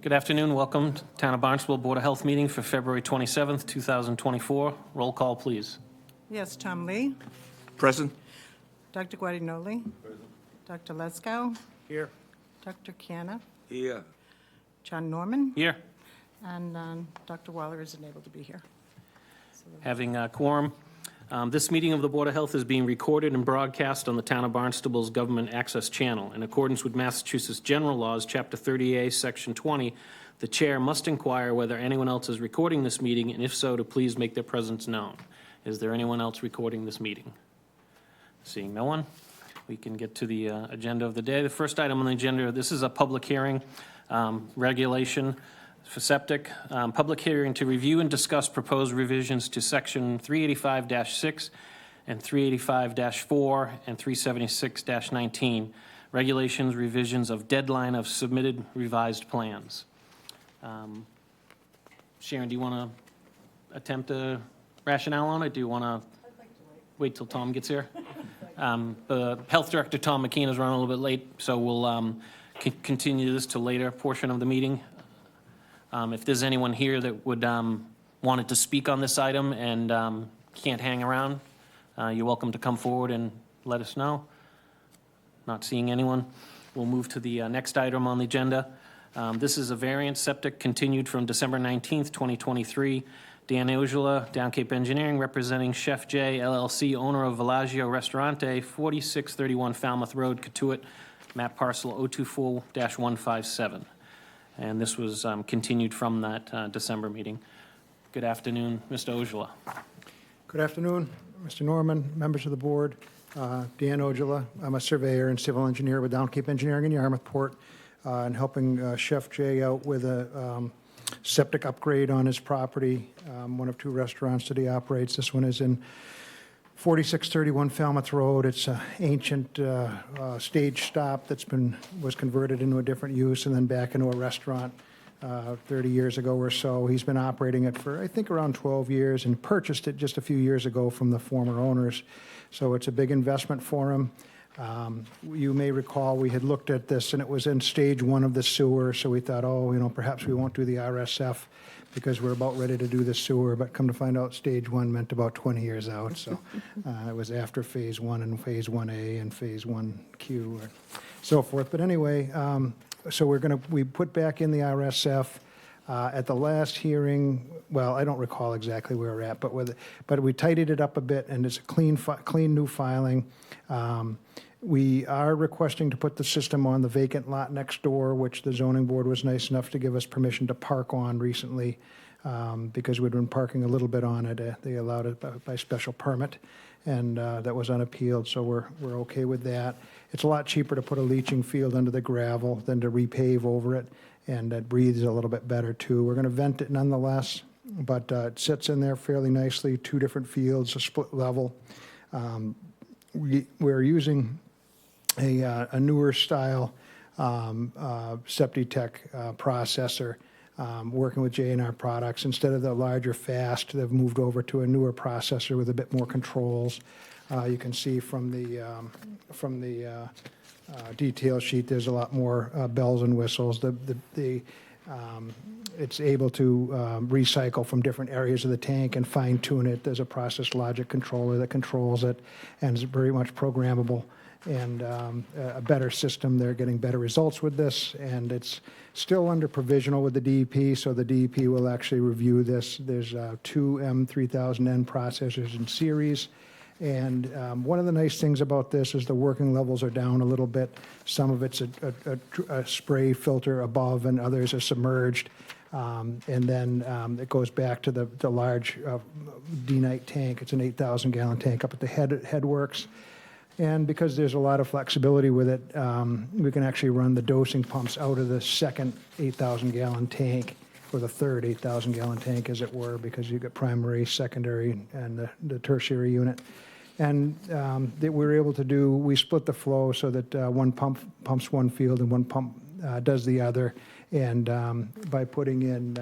Good afternoon. Welcome to Town of Barnstable Board of Health meeting for February 27th, 2024. Roll call, please. Yes, Tom Lee. Present. Dr. Guadagnoli. Present. Dr. Leskow. Here. Dr. Hanna. Here. John Norman. Here. And Dr. Waller isn't able to be here. Having a quorum. This meeting of the Board of Health is being recorded and broadcast on the Town of Barnstable's Government Access Channel. In accordance with Massachusetts General Laws, Chapter 30A, Section 20, the Chair must inquire whether anyone else is recording this meeting, and if so, to please make their presence known. Is there anyone else recording this meeting? Seeing no one, we can get to the agenda of the day. The first item on the agenda, this is a public hearing, regulation for septic. Public hearing to review and discuss proposed revisions to Section 385-6 and 385-4 and 376-19, regulations revisions of deadline of submitted revised plans. Sharon, do you want to attempt a rationale on it? Do you want to wait till Tom gets here? The Health Director, Tom McKean, is running a little bit late, so we'll continue this to later portion of the meeting. If there's anyone here that would wanted to speak on this item and can't hang around, you're welcome to come forward and let us know. Not seeing anyone. We'll move to the next item on the agenda. This is a variance septic continued from December 19th, 2023. Dan Ojala, Down Cape Engineering, representing Chef J, LLC, owner of Villaggio Ristorante, 4631 Falmouth Road, Katuitt, map parcel 024-157. And this was continued from that December meeting. Good afternoon, Mr. Ojala. Good afternoon, Mr. Norman, members of the board. Dan Ojala. I'm a surveyor and civil engineer with Down Cape Engineering in Yarmouthport, and helping Chef Jay out with a septic upgrade on his property. One of two restaurants that he operates. This one is in 4631 Falmouth Road. It's an ancient stage stop that's was converted into a different use and then back into a restaurant 30 years ago or so. He's been operating it for, I think, around 12 years and purchased it just a few years ago from the former owners. So it's a big investment for him. You may recall we had looked at this and it was in stage one of the sewer, so we thought, oh, you know, perhaps we won't do the RSF because we're about ready to do the sewer, but come to find out stage one meant about 20 years out. So it was after phase one and phase 1A and phase 1Q and so forth. But anyway, so we put back in the RSF at the last hearing. Well, I don't recall exactly where we're at, but we tidied it up a bit and it's a clean new filing. We are requesting to put the system on the vacant lot next door, which the zoning board was nice enough to give us permission to park on recently, because we'd been parking a little bit on it. They allowed it by special permit, and that was unappealed, so we're okay with that. It's a lot cheaper to put a leaching field under the gravel than to repave over it, and it breathes a little bit better too. We're going to vent it nonetheless, but it sits in there fairly nicely, two different fields, a split level. We're using a newer style Septic processor, working with J&R Products. Instead of the larger Fast, they've moved over to a newer processor with a bit more controls. You can see from the detail sheet, there's a lot more bells and whistles. It's able to recycle from different areas of the tank and fine tune it. There's a process logic controller that controls it, and it's very much programmable. And a better system. They're getting better results with this, and it's still under provisional with the DEP, so the DEP will actually review this. There's two M3000N processors in series, and one of the nice things about this is the working levels are down a little bit. Some of it's a spray filter above, and others are submerged. And then it goes back to the large D-Night tank. It's an 8,000-gallon tank up at the headworks. And because there's a lot of flexibility with it, we can actually run the dosing pumps out of the second 8,000-gallon tank, or the third 8,000-gallon tank, as it were, because you get primary, secondary, and the tertiary unit. And that we're able to do, we split the flow so that one pump pumps one field and one pump does the other. And by putting in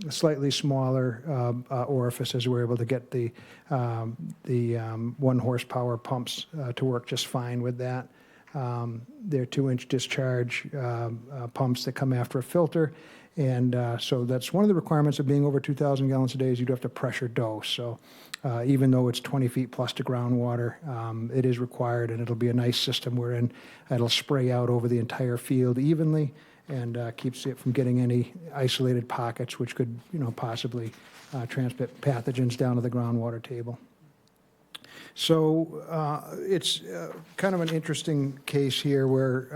slightly smaller orifices, we're able to get the 1 horsepower pumps to work just fine with that. They're 2-inch discharge pumps that come after a filter, And so that's one of the requirements of being over 2,000 gallons a day is you do have to pressure dose. So even though it's 20 feet plus to groundwater, it is required, and it'll be a nice system wherein it'll spray out over the entire field evenly and keeps it from getting any isolated pockets, which could, possibly transmit pathogens down to the groundwater table. So it's kind of an interesting case here where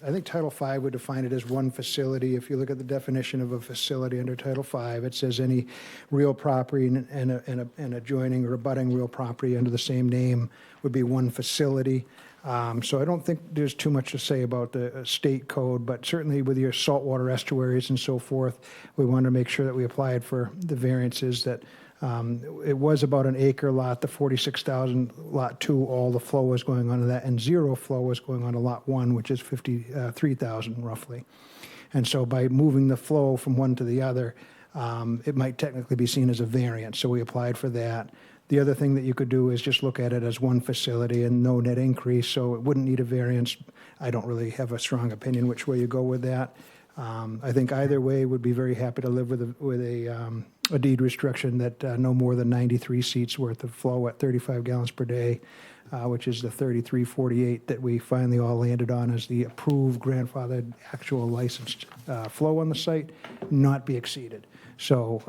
I think Title V would define it as one facility. If you look at the definition of a facility under Title V, it says any real property and adjoining or abutting real property under the same name would be one facility. So I don't think there's too much to say about the state code, but certainly with your saltwater estuaries and so forth, we wanted to make sure that we applied for the variances that it was about an acre lot, the 46,000 lot 2, all the flow was going on to that, and zero flow was going on to lot 1, which is 53,000 roughly. And so by moving the flow from one to the other, it might technically be seen as a variance, so we applied for that. The other thing that you could do is just look at it as one facility and no net increase, so it wouldn't need a variance. I don't really have a strong opinion which way you go with that. I think either way would be very happy to live with a deed restriction that no more than 93 seats worth of flow at 35 gallons per day, which is the 3348 that we finally all landed on as the approved grandfathered actual licensed flow on the site, not be exceeded. So,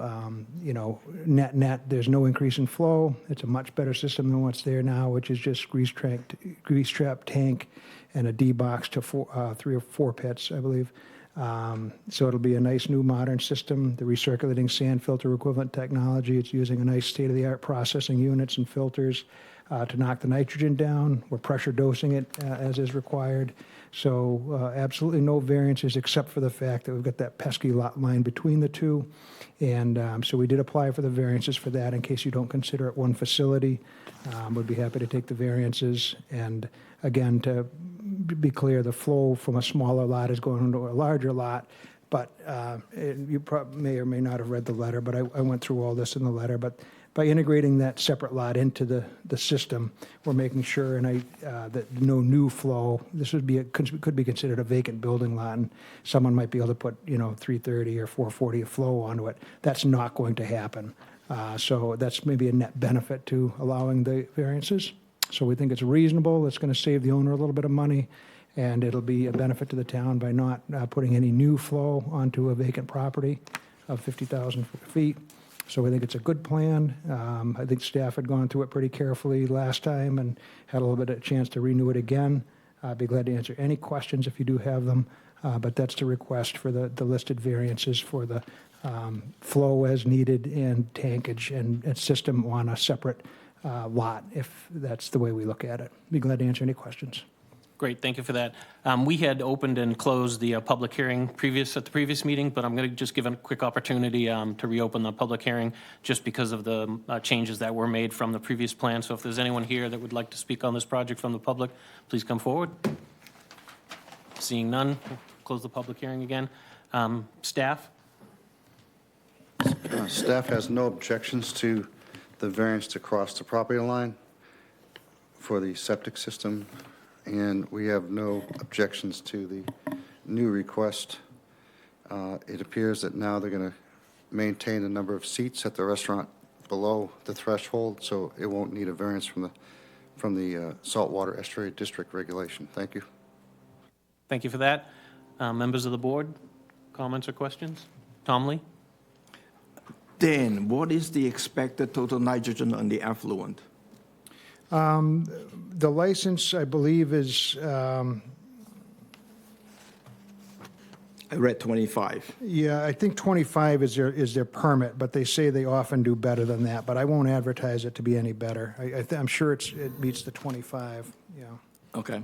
net, there's no increase in flow. It's a much better system than what's there now, which is just grease trap tank and a D box to 3 or 4 pits, I believe. So it'll be a nice new modern system, the recirculating sand filter equivalent technology. It's using a nice state-of-the-art processing units and filters to knock the nitrogen down. We're pressure dosing it as is required. So absolutely no variances except for the fact that we've got that pesky lot line between the two. And so we did apply for the variances for that in case you don't consider it one facility. We'd be happy to take the variances. And again, to be clear, the flow from a smaller lot is going into a larger lot. But you may or may not have read the letter, but I went through all this in the letter. But by integrating that separate lot into the system, we're making sure that no new flow. This could be considered a vacant building lot, and someone might be able to put 330 or 440 flow onto it. That's not going to happen. So that's maybe a net benefit to allowing the variances. So we think it's reasonable. It's going to save the owner a little bit of money, and it'll be a benefit to the town by not putting any new flow onto a vacant property of 50,000 feet. So we think it's a good plan. I think staff had gone through it pretty carefully last time and had a little bit of a chance to renew it again. I'd be glad to answer any questions if you do have them, but that's the request for the listed variances for the flow as needed and tankage and system on a separate lot, if that's the way we look at it. Be glad to answer any questions. Great, thank you for that. We had opened and closed the public hearing at the previous meeting, but I'm going to just give a quick opportunity to reopen the public hearing just because of the changes that were made from the previous plan. So if there's anyone here that would like to speak on this project from the public, please come forward. Seeing none, we'll close the public hearing again. Staff? Staff has no objections to the variance to cross the property line for the septic system, and we have no objections to the new request. It appears that now they're going to maintain the number of seats at the restaurant below the threshold, so it won't need a variance from the saltwater estuary district regulation. Thank you. Thank you for that. Members of the board, comments or questions? Tom Lee? Dan, what is the expected total nitrogen on the effluent? The license, I believe, is, I read 25. yeah, I think 25 is their permit, but they say they often do better than that. But I won't advertise it to be any better. I'm sure it meets the 25, yeah. Okay.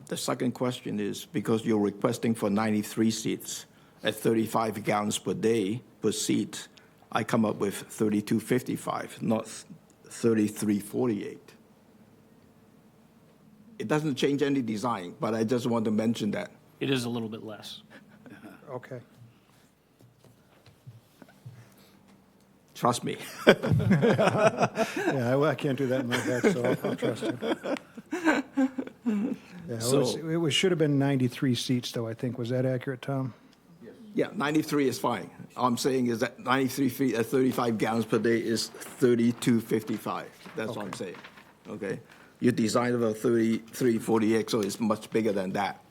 The second question is, because you're requesting for 93 seats at 35 gallons per day per seat, I come up with 3255, not 3348. It doesn't change any design, but I just want to mention that. It is a little bit less. Okay. Trust me. Yeah, I can't do that in my head, so I'll trust you. Yeah, So- it should have been 93 seats, though, I think. Was that accurate, Tom? Yeah, 93 is fine. I'm saying is that 93 feet at 35 gallons per day is 3255. That's what I'm saying, okay? You designed about 33, 48, so it's much bigger than that.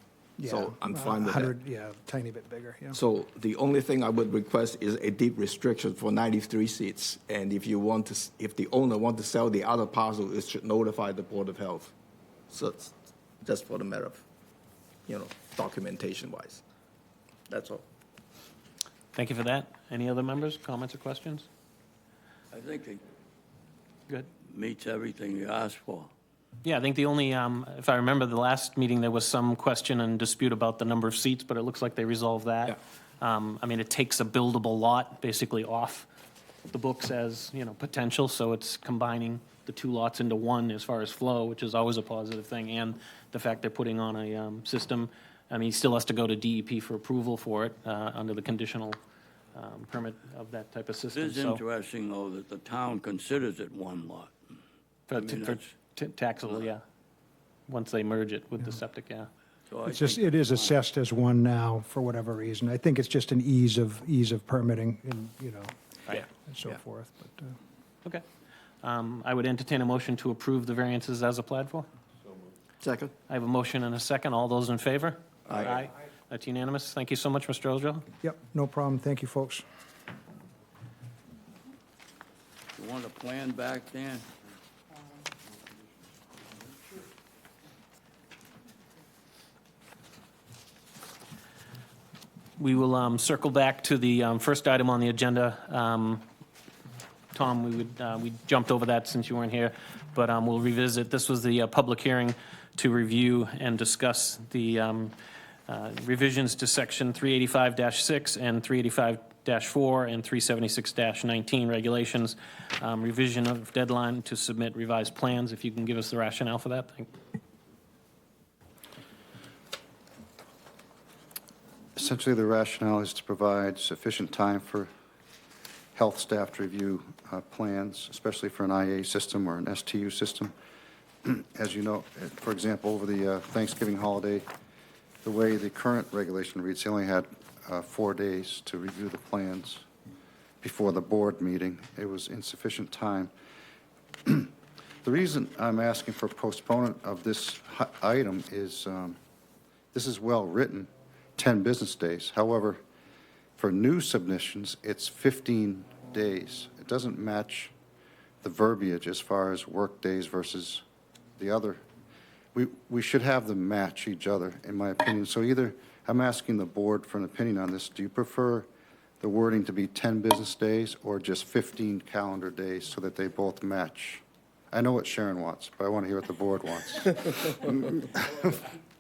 So I'm fine with that. 100, yeah, tiny bit bigger, yeah. So the only thing I would request is a deep restriction for 93 seats. And if you want to, if the owner want to sell the other parcel, it should notify the Board of Health. So it's just for the matter of, documentation-wise. That's all. Thank you for that. Any other members, comments or questions? I think it Good. meets everything you asked for. Yeah, I think the only, if I remember the last meeting, there was some question and dispute about the number of seats, but it looks like they resolved that. I mean, it takes a buildable lot basically off the books as, potential, so it's combining the two lots into one as far as flow, which is always a positive thing, and the fact they're putting on a system. I mean, he still has to go to DEP for approval for it, under the conditional permit of that type of It system. is So interesting, though, that the town considers it one lot. for mean, for that's- taxable, yeah. Once they merge it with the septic, yeah. So I It's just, think it is assessed as one now for whatever reason. I think it's just an ease of permitting and, Right. and so Yeah. forth, but, Okay. I would entertain a motion to approve the variances as applied for. Second? I have a motion and a second. All those in favor? Aye. That's unanimous. Thank you so much, Mr. Ojala. yep, no problem. Thank you, folks. you want a plan back, Dan? We will circle back to the first item on the agenda. Tom, we jumped over that since you weren't here, but we'll revisit. This was the public hearing to review and discuss the revisions to Section 385-6 and 385-4 and 376-19 regulations. Revision of deadline to submit revised plans. If you can give us the rationale for that. Thank you. Essentially, the rationale is to provide sufficient time for health staff to review plans, especially for an IA system or an S.T.U. system. As you know, for example, over the Thanksgiving holiday, the way the current regulation reads, they only had 4 days to review the plans before the board meeting. It was insufficient time. The reason I'm asking for postponement of this item is this is well-written, 10 business days. However, for new submissions, it's 15 days. It doesn't match the verbiage as far as work days versus the other. We should have them match each other, in my opinion. So either, I'm asking the board for an opinion on this. Do you prefer the wording to be 10 business days or just 15 calendar days so that they both match? I know what Sharon wants, but I want to hear what the board wants.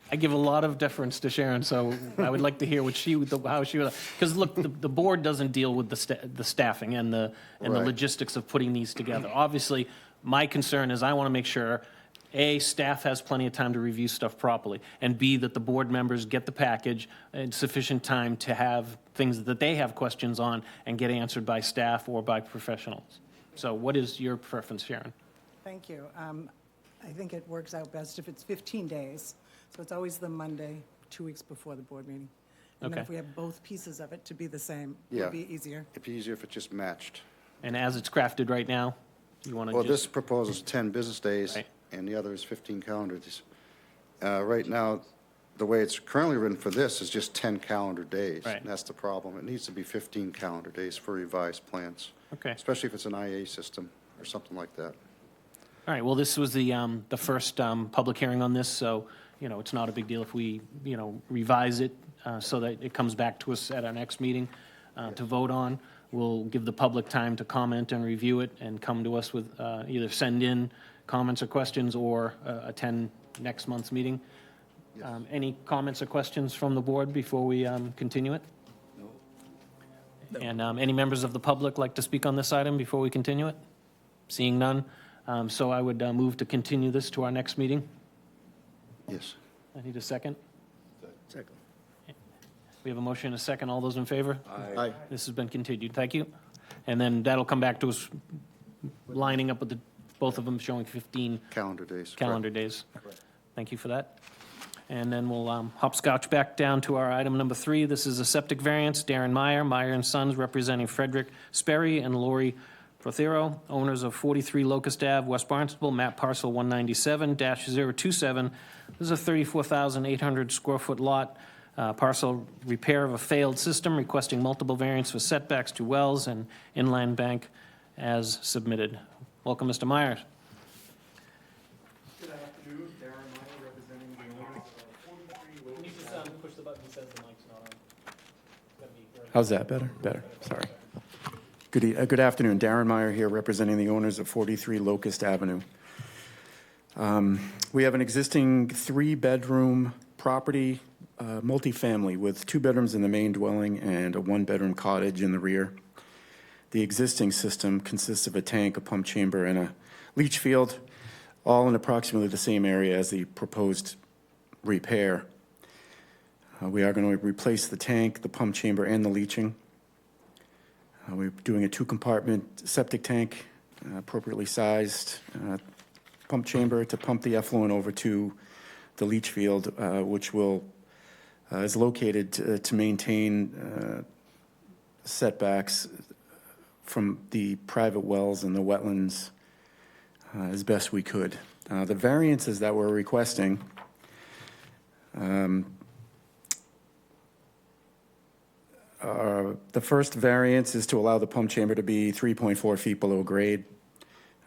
I give a lot of deference to Sharon, so I would like to hear how she would, because look, the board doesn't deal with the staffing and the Right. logistics of putting these together. Obviously, my concern is I want to make sure, A, staff has plenty of time to review stuff properly, and B, that the board members get the package in sufficient time to have things that they have questions on and get answered by staff or by professionals. So what is your preference, Sharon? Thank you. I think it works out best if it's 15 days. So it's always the Monday, 2 weeks before the board meeting. And then Okay. if we have both pieces of it to be the same, Yeah. it'll be easier. It'd be easier if it just matched. And as it's crafted right now, you want to Well, just... this proposes 10 business days, Right. and the other is 15 calendar days. Right now, the way it's currently written for this is just 10 calendar days. Right. And that's the problem. It needs to be 15 calendar days for revised plans. Okay. Especially if it's an IA system or something like that. All right, well, this was the first public hearing on this, so, it's not a big deal if we, revise it so that it comes back to us at our next meeting to vote on. We'll give the public time to comment and review it and come to us with, either send in comments or questions or attend next month's meeting. Any comments or questions from the board before we continue it? No. And any members of the public like to speak on this item before we continue it? Seeing none. So I would move to continue this to our next meeting. Yes. I need a second. Second. We have a motion and a second. All those in favor? Aye. This has been continued. Thank you. And then that'll come back to us lining up with both of them showing 15 Calendar days. correct. calendar days. Thank you for that. And then we'll hopscotch back down to our item number 3. This is a septic variance. Darren Meyer, Meyer and Sons, representing Frederick, Sperry, and Laurie Prothero, owners of 43 Locust Ave, West Barnstable, map parcel 197-027. This is a 34,800 square foot lot, parcel repair of a failed system, requesting multiple variants for setbacks to wells and inland bank as submitted. Welcome, Mr. Myers. Good afternoon, Darren Meyer, representing the owners of 43 Can you Locust just push the button that says the mic's not on? How's that, better? Better, sorry. Good afternoon, Darren Meyer here, representing the owners of 43 Locust Avenue. We have an existing 3-bedroom property, multifamily, with 2 bedrooms in the main dwelling and a 1-bedroom cottage in the rear. The existing system consists of a tank, a pump chamber, and a leach field, all in approximately the same area as the proposed repair. We are going to replace the tank, the pump chamber, and the leaching. We're doing a 2-compartment septic tank, appropriately sized, pump chamber to pump the effluent over to the leach field, which is located to maintain setbacks from the private wells and the wetlands as best we could. The variances that we're requesting the first variance is to allow the pump chamber to be 3.4 feet below grade.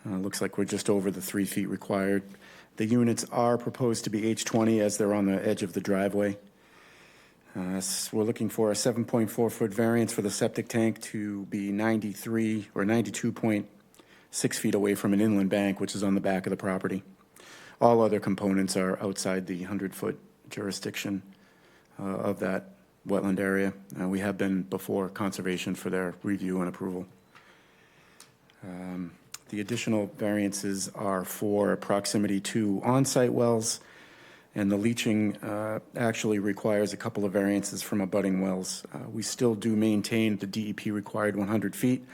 Looks like we're just over the 3 feet required. The units are proposed to be H20 as they're on the edge of the driveway. We're looking for a 7.4-foot variance for the septic tank to be 93 or 92.6 feet away from an inland bank, which is on the back of the property. All other components are outside the 100-foot jurisdiction of that wetland area. We have been before Conservation for their review and approval. The additional variances are for proximity to on-site wells, and the leaching actually requires a couple of variances from abutting wells. We still do maintain the DEP required 100 feet,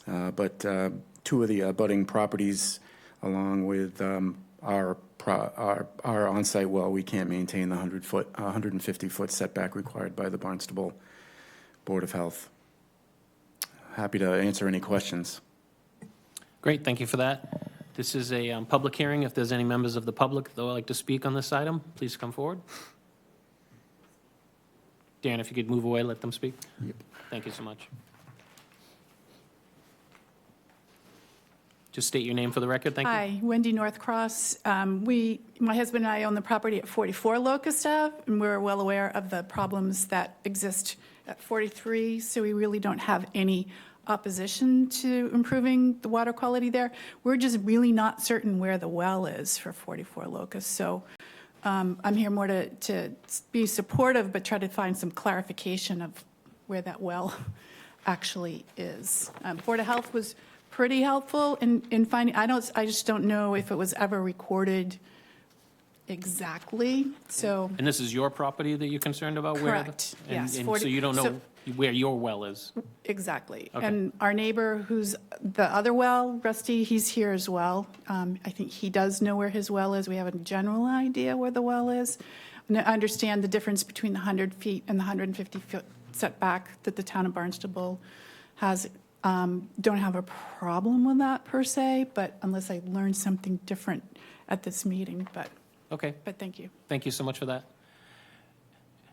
but 2 of the abutting properties, along with our on-site well, we can't maintain the 150-foot setback required by the Barnstable Board of Health. Happy to answer any questions. Great, thank you for that. This is a public hearing. If there's any members of the public that would like to speak on this item, please come forward. Darren, if you could move away, let them speak. Yep. Thank you so much. Just state your name for the record, thank you. Hi, Wendy Northcross. My husband and I own the property at 44 Locust Ave, and we're well aware of the problems that exist at 43, so we really don't have any opposition to improving the water quality there. We're just really not certain where the well is for 44 Locust, so I'm here more to be supportive, but try to find some clarification of where that well actually is. Board of Health was pretty helpful in finding, I just don't know if it was ever recorded exactly, so. And this is your property that you're concerned about? Correct, yes. And so you don't know where your well is? Exactly. Okay. And our neighbor, who's the other well, Rusty, he's here as well. I think he does know where his well is. We have a general idea where the well is. And I understand the difference between the 100 feet and the 150-foot setback that the town of Barnstable has. Don't have a problem with that per se, but unless I learn something different at this meeting, Okay, but thank you. thank you so much for that.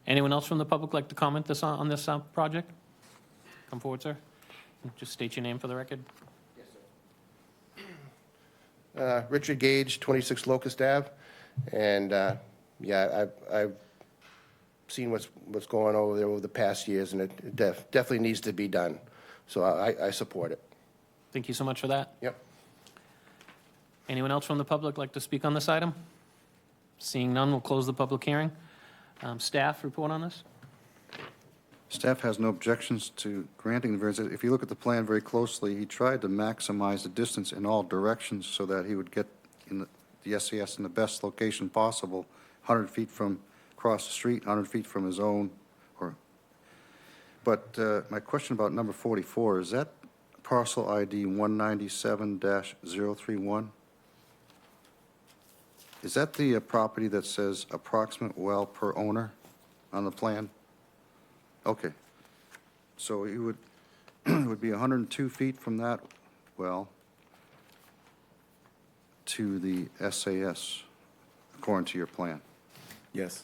Anyone else from the public like to comment on this project? Come forward, sir. Just state your name for the record. Richard Gage, 26 Locust Ave, and yeah, I've seen what's going over there over the past years, and it definitely needs to be done. So I support it. Thank you so much for that. Yep. Anyone else from the public like to speak on this item? Seeing none, we'll close the public hearing. Staff report on this? Staff has no objections to granting the variance. If you look at the plan very closely, he tried to maximize the distance in all directions so that he would get in the SES in the best location possible, 100 feet from across the street, 100 feet from his own. But my question about number 44, is that parcel ID 197-031? Is that the property that says approximate well per owner on the plan? Okay. So it would, it would be 102 feet from that well to the SAS, according to your plan. Yes.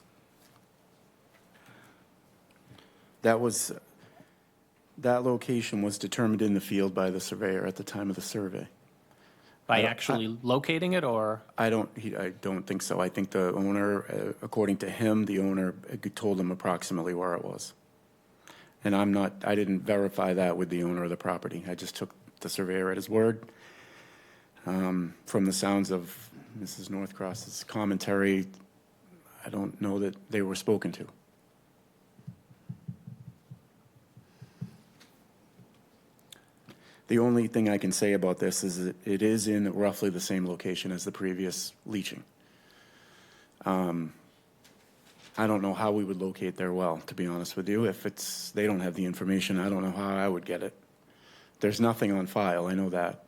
That location was determined in the field by the surveyor at the time of the survey. By actually locating it, or? I don't think so. I think the owner, according to him, the owner told him approximately where it was. And I didn't verify that with the owner of the property. I just took the surveyor at his word. From the sounds of Mrs. Northcross's commentary, I don't know that they were spoken to. The only thing I can say about this is that it is in roughly the same location as the previous leaching. I don't know how we would locate their well, to be honest with you. If they don't have the information, I don't know how I would get it. There's nothing on file, I know that.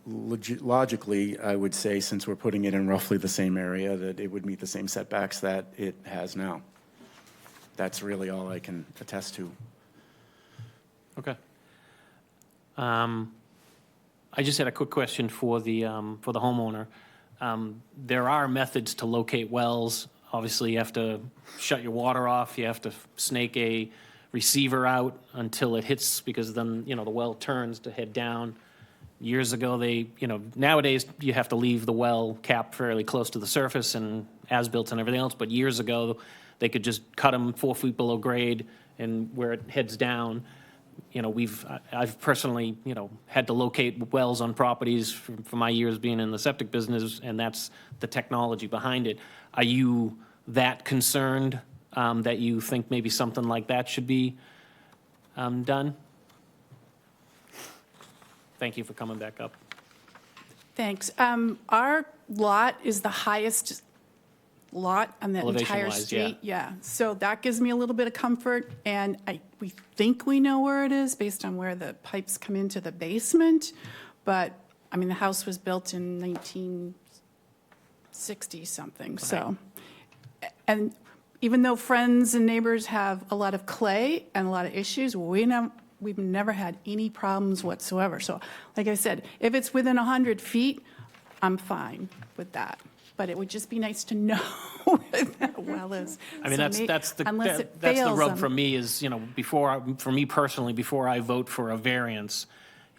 Logically, I would say, since we're putting it in roughly the same area, that it would meet the same setbacks that it has now. That's really all I can attest to. Okay. I just had a quick question for the homeowner. There are methods to locate wells. Obviously, you have to shut your water off. You have to snake a receiver out until it hits, because then, the well turns to head down. Years ago, nowadays, you have to leave the well cap fairly close to the surface and as-built and everything else, but years ago, they could just cut them 4 feet below grade and where it heads down. I've personally, had to locate wells on properties for my years being in the septic business, and that's the technology behind it. Are you that concerned that you think maybe something like that should be done? Thank you for coming back up. Thanks. Our lot is the highest lot on that entire Elevation-wise, street. Yeah, so that gives me a little bit of comfort, and we think we know where it is based on where the pipes come into the basement, but, the house was built in 1960-something, so. And even though friends and neighbors have a lot of clay and a lot of issues, we've never had any problems whatsoever. So, like I said, if it's within 100 feet, I'm fine with that. But it would just be nice to know where that well is. That's the rub for me is, for me personally, before I vote for a variance,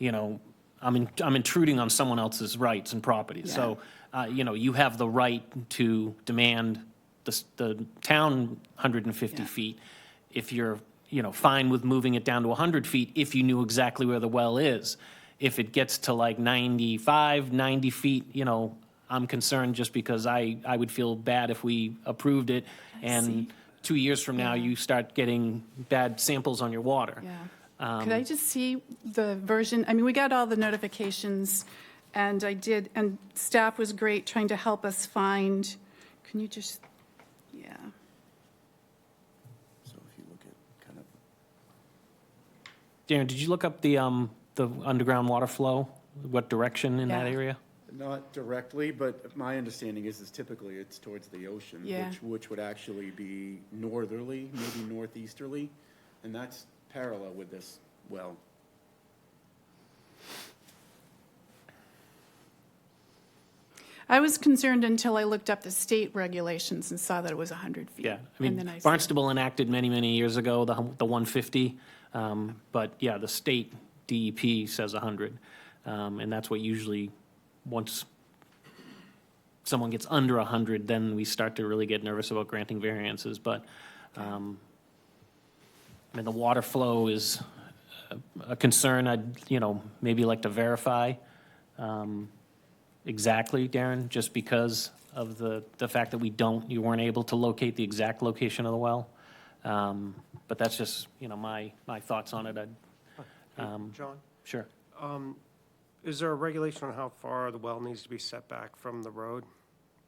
I'm intruding on someone else's rights and property. Yeah. So, you have the right to demand the town 150 Yeah. feet. If you're, fine with moving it down to 100 feet, if you knew exactly where the well is. If it gets to like 95, 90 feet, I'm concerned just because I would feel bad if we approved it and 2 years from now you start getting bad samples on your water. Yeah. Could I just see the version? We got all the notifications, and and staff was great trying to help us find, can you just, yeah. So if you look at kind of. Darren, did you look up the underground water flow? What direction in that Yeah. area? Not directly, but my understanding is typically it's towards the ocean, Yeah. which would actually be northerly, maybe northeasterly, and that's parallel with this well. I was concerned until I looked up the state regulations and saw that it was 100 feet. Yeah, And then I said- Barnstable enacted many, many years ago, the 150, but yeah, the state DEP says 100. And that's what usually, once someone gets under 100, then we start to really get nervous about granting variances. But, the water flow is a concern I'd, maybe like to verify exactly, Darren, just because of the fact that you weren't able to locate the exact location of the well. But that's just, my thoughts on it. John, Sure. is there a regulation on how far the well needs to be set back from the road?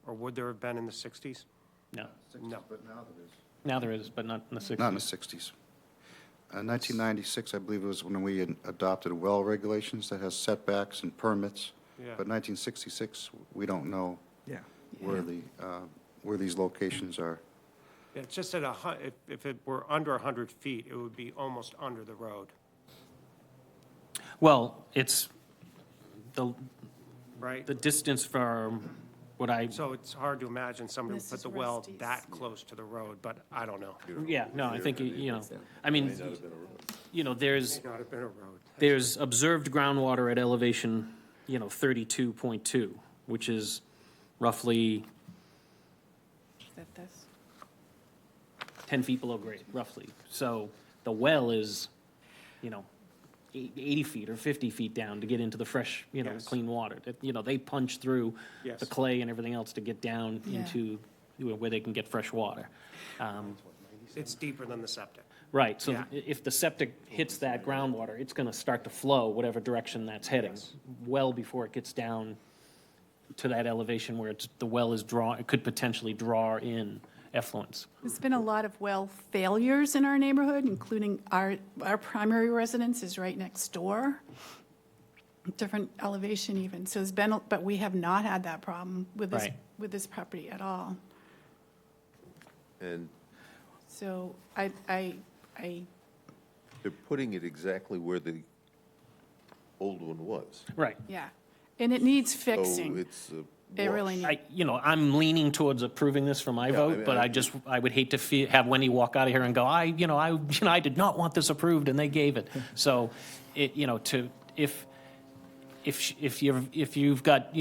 Or would there have been in the 60s? No. No. But now there is. Now there is, but not in the 60s. Not in the 60s. 1996, I believe it was when we had adopted well regulations that has setbacks and permits. Yeah. But 1966, we don't know Yeah. where these locations are. Yeah, it's just at if it were under 100 feet, it would be almost under the road, Well, it's right? the distance from what I, So it's hard to imagine somebody would This put is the well Rusty's. that close to the road, but I don't know. yeah, no, I think, I mean, there's, May not have been a road. there's observed groundwater at elevation, 32.2, which is roughly Is that this? 10 feet below grade, roughly. So the well is, 80 feet or 50 feet down to get into the fresh, Yes. clean water. They punch through Yes. the clay and everything else to get down Yeah. into where they can get fresh water. It's deeper than the septic. Right, so Yeah. if the septic hits that groundwater, it's gonna start to flow whatever direction that's heading, well before it gets down to that elevation where the well is it could potentially draw in effluents. There's been a lot of well failures in our neighborhood, including our primary residence is right next door, different elevation even. So it's been, but we have not had that problem with this, Right. with this property at all. And So I, they're putting it exactly where the old one was. Right. yeah, and it needs So fixing. it's a It really wash. needs. I'm leaning towards approving this for my I vote, mean, but I would hate to have Wendy walk out of here and go, I did not want this approved, and they gave it. So, if you've got,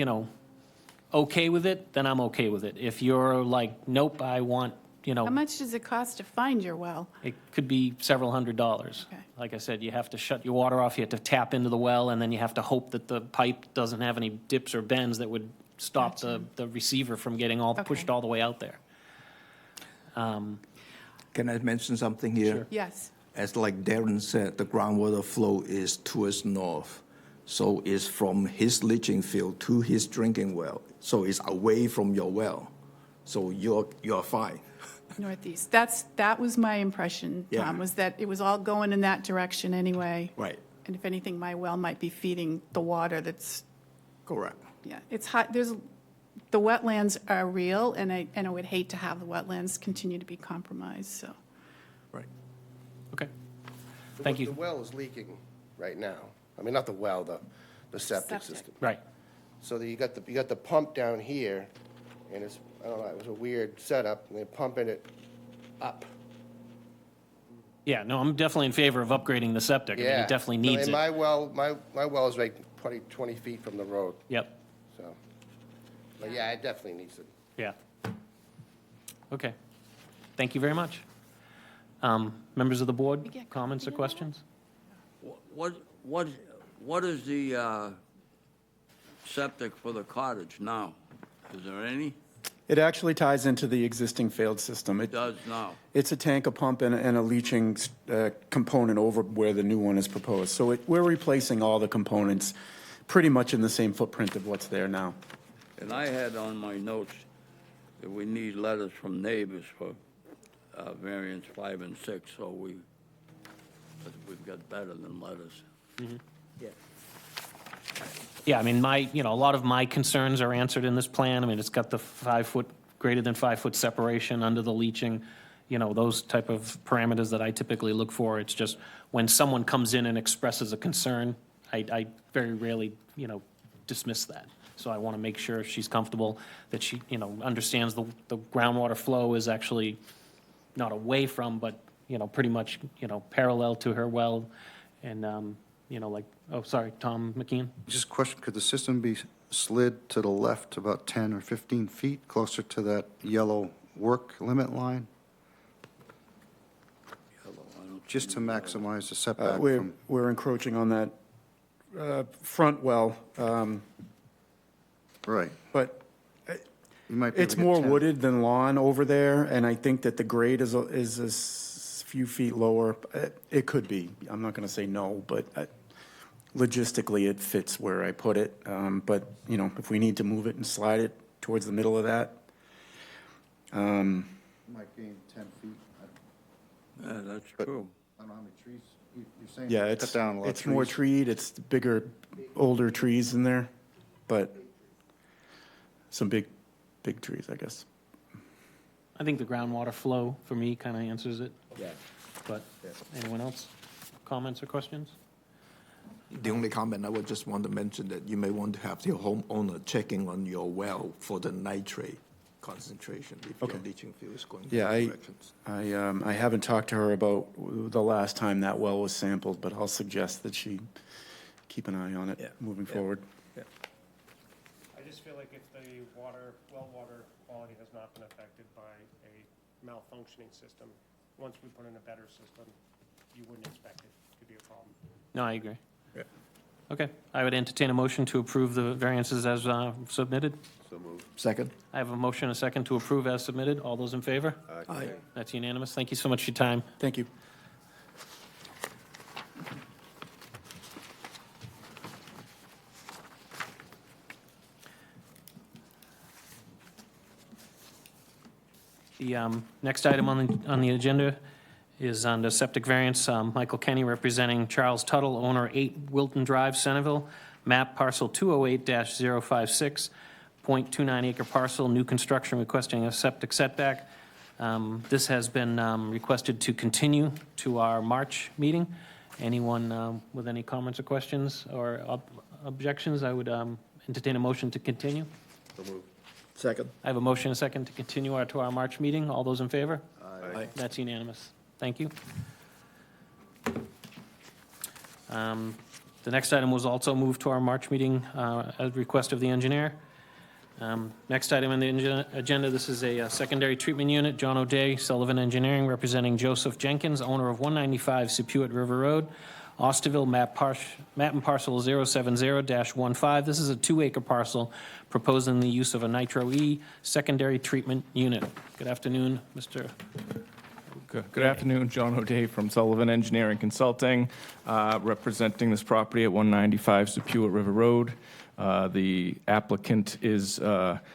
okay with it, then I'm okay with it. If you're like, nope, I want, How much does it cost to find your well? it could be several $100s. Okay. Like I said, you have to shut your water off, you have to tap into the well, and then you have to hope that the pipe doesn't have any dips or bends that would stop the receiver from getting pushed all the way out there. Can I mention something here? Yes, As like Darren said, the groundwater flow is towards north. So it's from his leaching field to his drinking well. So it's away from your well. So you're fine. northeast. That was my impression, Yeah. Tom, was that it was all going in that direction anyway. Right. And if anything, my well might be feeding the water that's, Correct. yeah, it's hot, the wetlands are real, and I would hate to have the wetlands continue to be compromised, so. Right. Okay. Thank you. The well is leaking right now. I mean, not the well, the septic Septic. system. Right. So you got the pump down here, and it's, I don't know, it was a weird setup, and they're pumping it up. Yeah, no, I'm definitely in favor of upgrading the septic. I mean, Yeah. it definitely needs And it. my well, my well is like 20 feet from the road, Yep, so. But yeah, it definitely needs it. yeah. Okay. Thank you very much. Members of the board, We get comments or copy of that? questions? What is the septic for the cottage now? Is there any? It actually ties into the existing failed system. It does now. It's a tank, a pump, and a leaching component over where the new one is proposed. So we're replacing all the components pretty much in the same footprint of what's there now. And I had on my notes that we need letters from neighbors for variance 5 and 6, so we've got better than letters. Yeah, I mean, a lot of my concerns are answered in this plan. I mean, it's got the 5-foot, greater than 5-foot separation under the leaching, those type of parameters that I typically look for. It's just when someone comes in and expresses a concern, I very rarely, dismiss that. So I want to make sure she's comfortable, that she, understands the groundwater flow is actually not away from, but, pretty much, parallel to her well. And, Tom McKeon? Just a question, could the system be slid to the left about 10 or 15 feet, closer to that yellow work limit line? Just to maximize the setback from, We're encroaching on that front well, right. but You might be able it's to get more 10. wooded than lawn over there, and I think that the grade is a few feet lower. It could be. I'm not going to say no, but logistically, it fits where I put it. But, if we need to move it and slide it towards the middle of that, Might gain 10 feet. Yeah, that's true. I don't know how many trees, you're saying. Yeah, cut down a lot of it's more trees. treed, it's bigger, older trees in there, but some big trees, I guess. I think the groundwater flow, for me, kind of answers it, Yeah. but anyone else? Comments or questions? The only comment I would just want to mention that you may want to have your homeowner checking on your well for the nitrate concentration if your Okay. leaching field is going Yeah, both directions. I haven't talked to her about the last time that well was sampled, but I'll suggest that she keep an eye on it Yeah, moving yeah. forward. I just feel like if the well water quality has not been affected by a malfunctioning system, once we put in a better system, you wouldn't expect it to be a problem. No, I agree. Yeah. Okay, I would entertain a motion to approve the variances as submitted. So moved. Second? I have a motion, a second to approve as submitted. All those in favor? Aye. That's unanimous. Thank you so much for your time. Thank you. The next item on the agenda is under septic variance. Michael Kenny representing Charles Tuttle, owner 8 Wilton Drive, Centerville, map parcel 208-056, 0.29 acre parcel, new construction requesting a septic setback. This has been requested to continue to our March meeting. Anyone with any comments or questions or objections, I would entertain a motion to continue. So moved. Second? I have a motion, a second to continue to our March meeting. All those in favor? Aye. That's unanimous. Thank you. The next item was also moved to our March meeting at request of the engineer. Next item on the agenda, this is a secondary treatment unit, John O'Day, Sullivan Engineering, representing Joseph Jenkins, owner of 195 Seapuit River Road, Osterville, map and parcel 070-15. This is a 2-acre parcel proposing the use of a NitROE secondary treatment unit. Good afternoon, Mr. Good afternoon, John O'Day from Sullivan Engineering Consulting, representing this property at 195 Seapuit River Road. The applicant is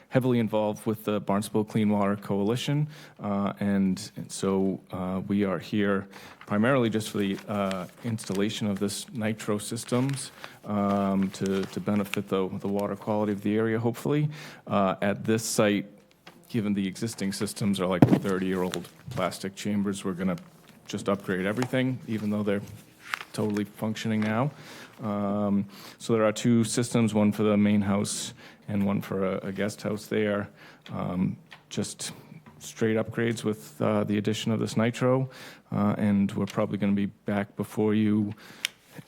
heavily involved with the Barnstable Clean Water Coalition, and so we are here primarily just for the installation of this nitro systems to benefit the water quality of the area, hopefully. At this site, given the existing systems are like 30-year-old plastic chambers, we're going to just upgrade everything, even though they're totally functioning now. So there are 2 systems, one for the main house and one for a guest house there. Just straight upgrades with the addition of this nitro, and we're probably going to be back before you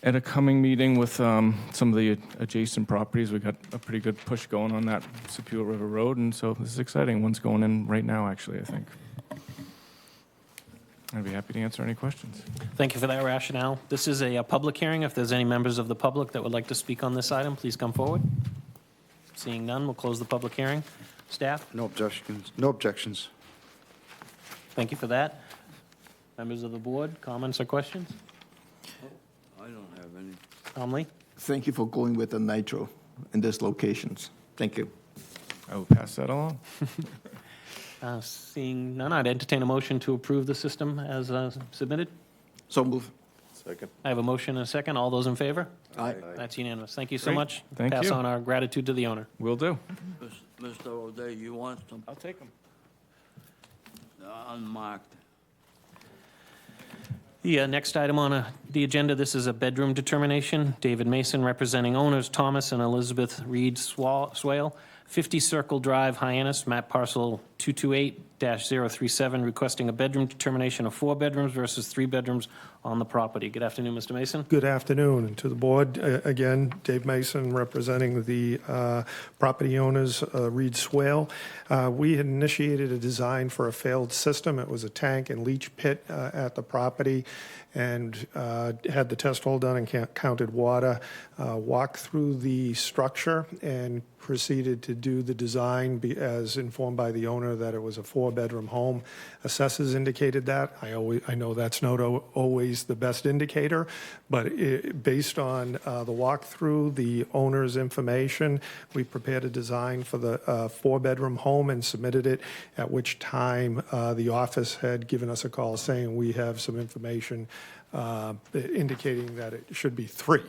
at a coming meeting with some of the adjacent properties. We've got a pretty good push going on that Seapuit River Road, and so this is exciting. One's going in right now, actually, I think. I'd be happy to answer any questions. Thank you for that rationale. This is a public hearing. If there's any members of the public that would like to speak on this item, please come forward. Seeing none, we'll close the public hearing. Staff, No objections, no objections. thank you for that. Members of the board, comments or questions? I don't have any. Tom Lee? Thank you for going with the nitro in these locations. Thank you. I will pass that along. Seeing none, I'd entertain a motion to approve the system as submitted. So move. Second. I have a motion and a second. All those in favor? Aye. That's unanimous. Thank you so Great. much. Thank Pass you. on our gratitude to the owner. Will do. Mr. O'Day, you want some I'll take them. unmarked? The next item on the agenda, this is a bedroom determination. David Mason representing owners Thomas and Elizabeth Reed Swale, 50 Circle Drive, Hyannis, map parcel 228-037, requesting a bedroom determination of 4 bedrooms versus 3 bedrooms on the property. Good afternoon, Mr. Mason. Good afternoon, and to the board, again, Dave Mason representing the property owners, Reed Swale. We had initiated a design for a failed system. It was a tank and leach pit at the property, and had the test hole done and counted water, walked through the structure and proceeded to do the design as informed by the owner that it was a 4-bedroom home. Assessors indicated that. I know that's not always the best indicator, but based on the walkthrough, the owner's information, we prepared a design for the 4-bedroom home and submitted it, at which time the office had given us a call saying we have some information indicating that it should be 3.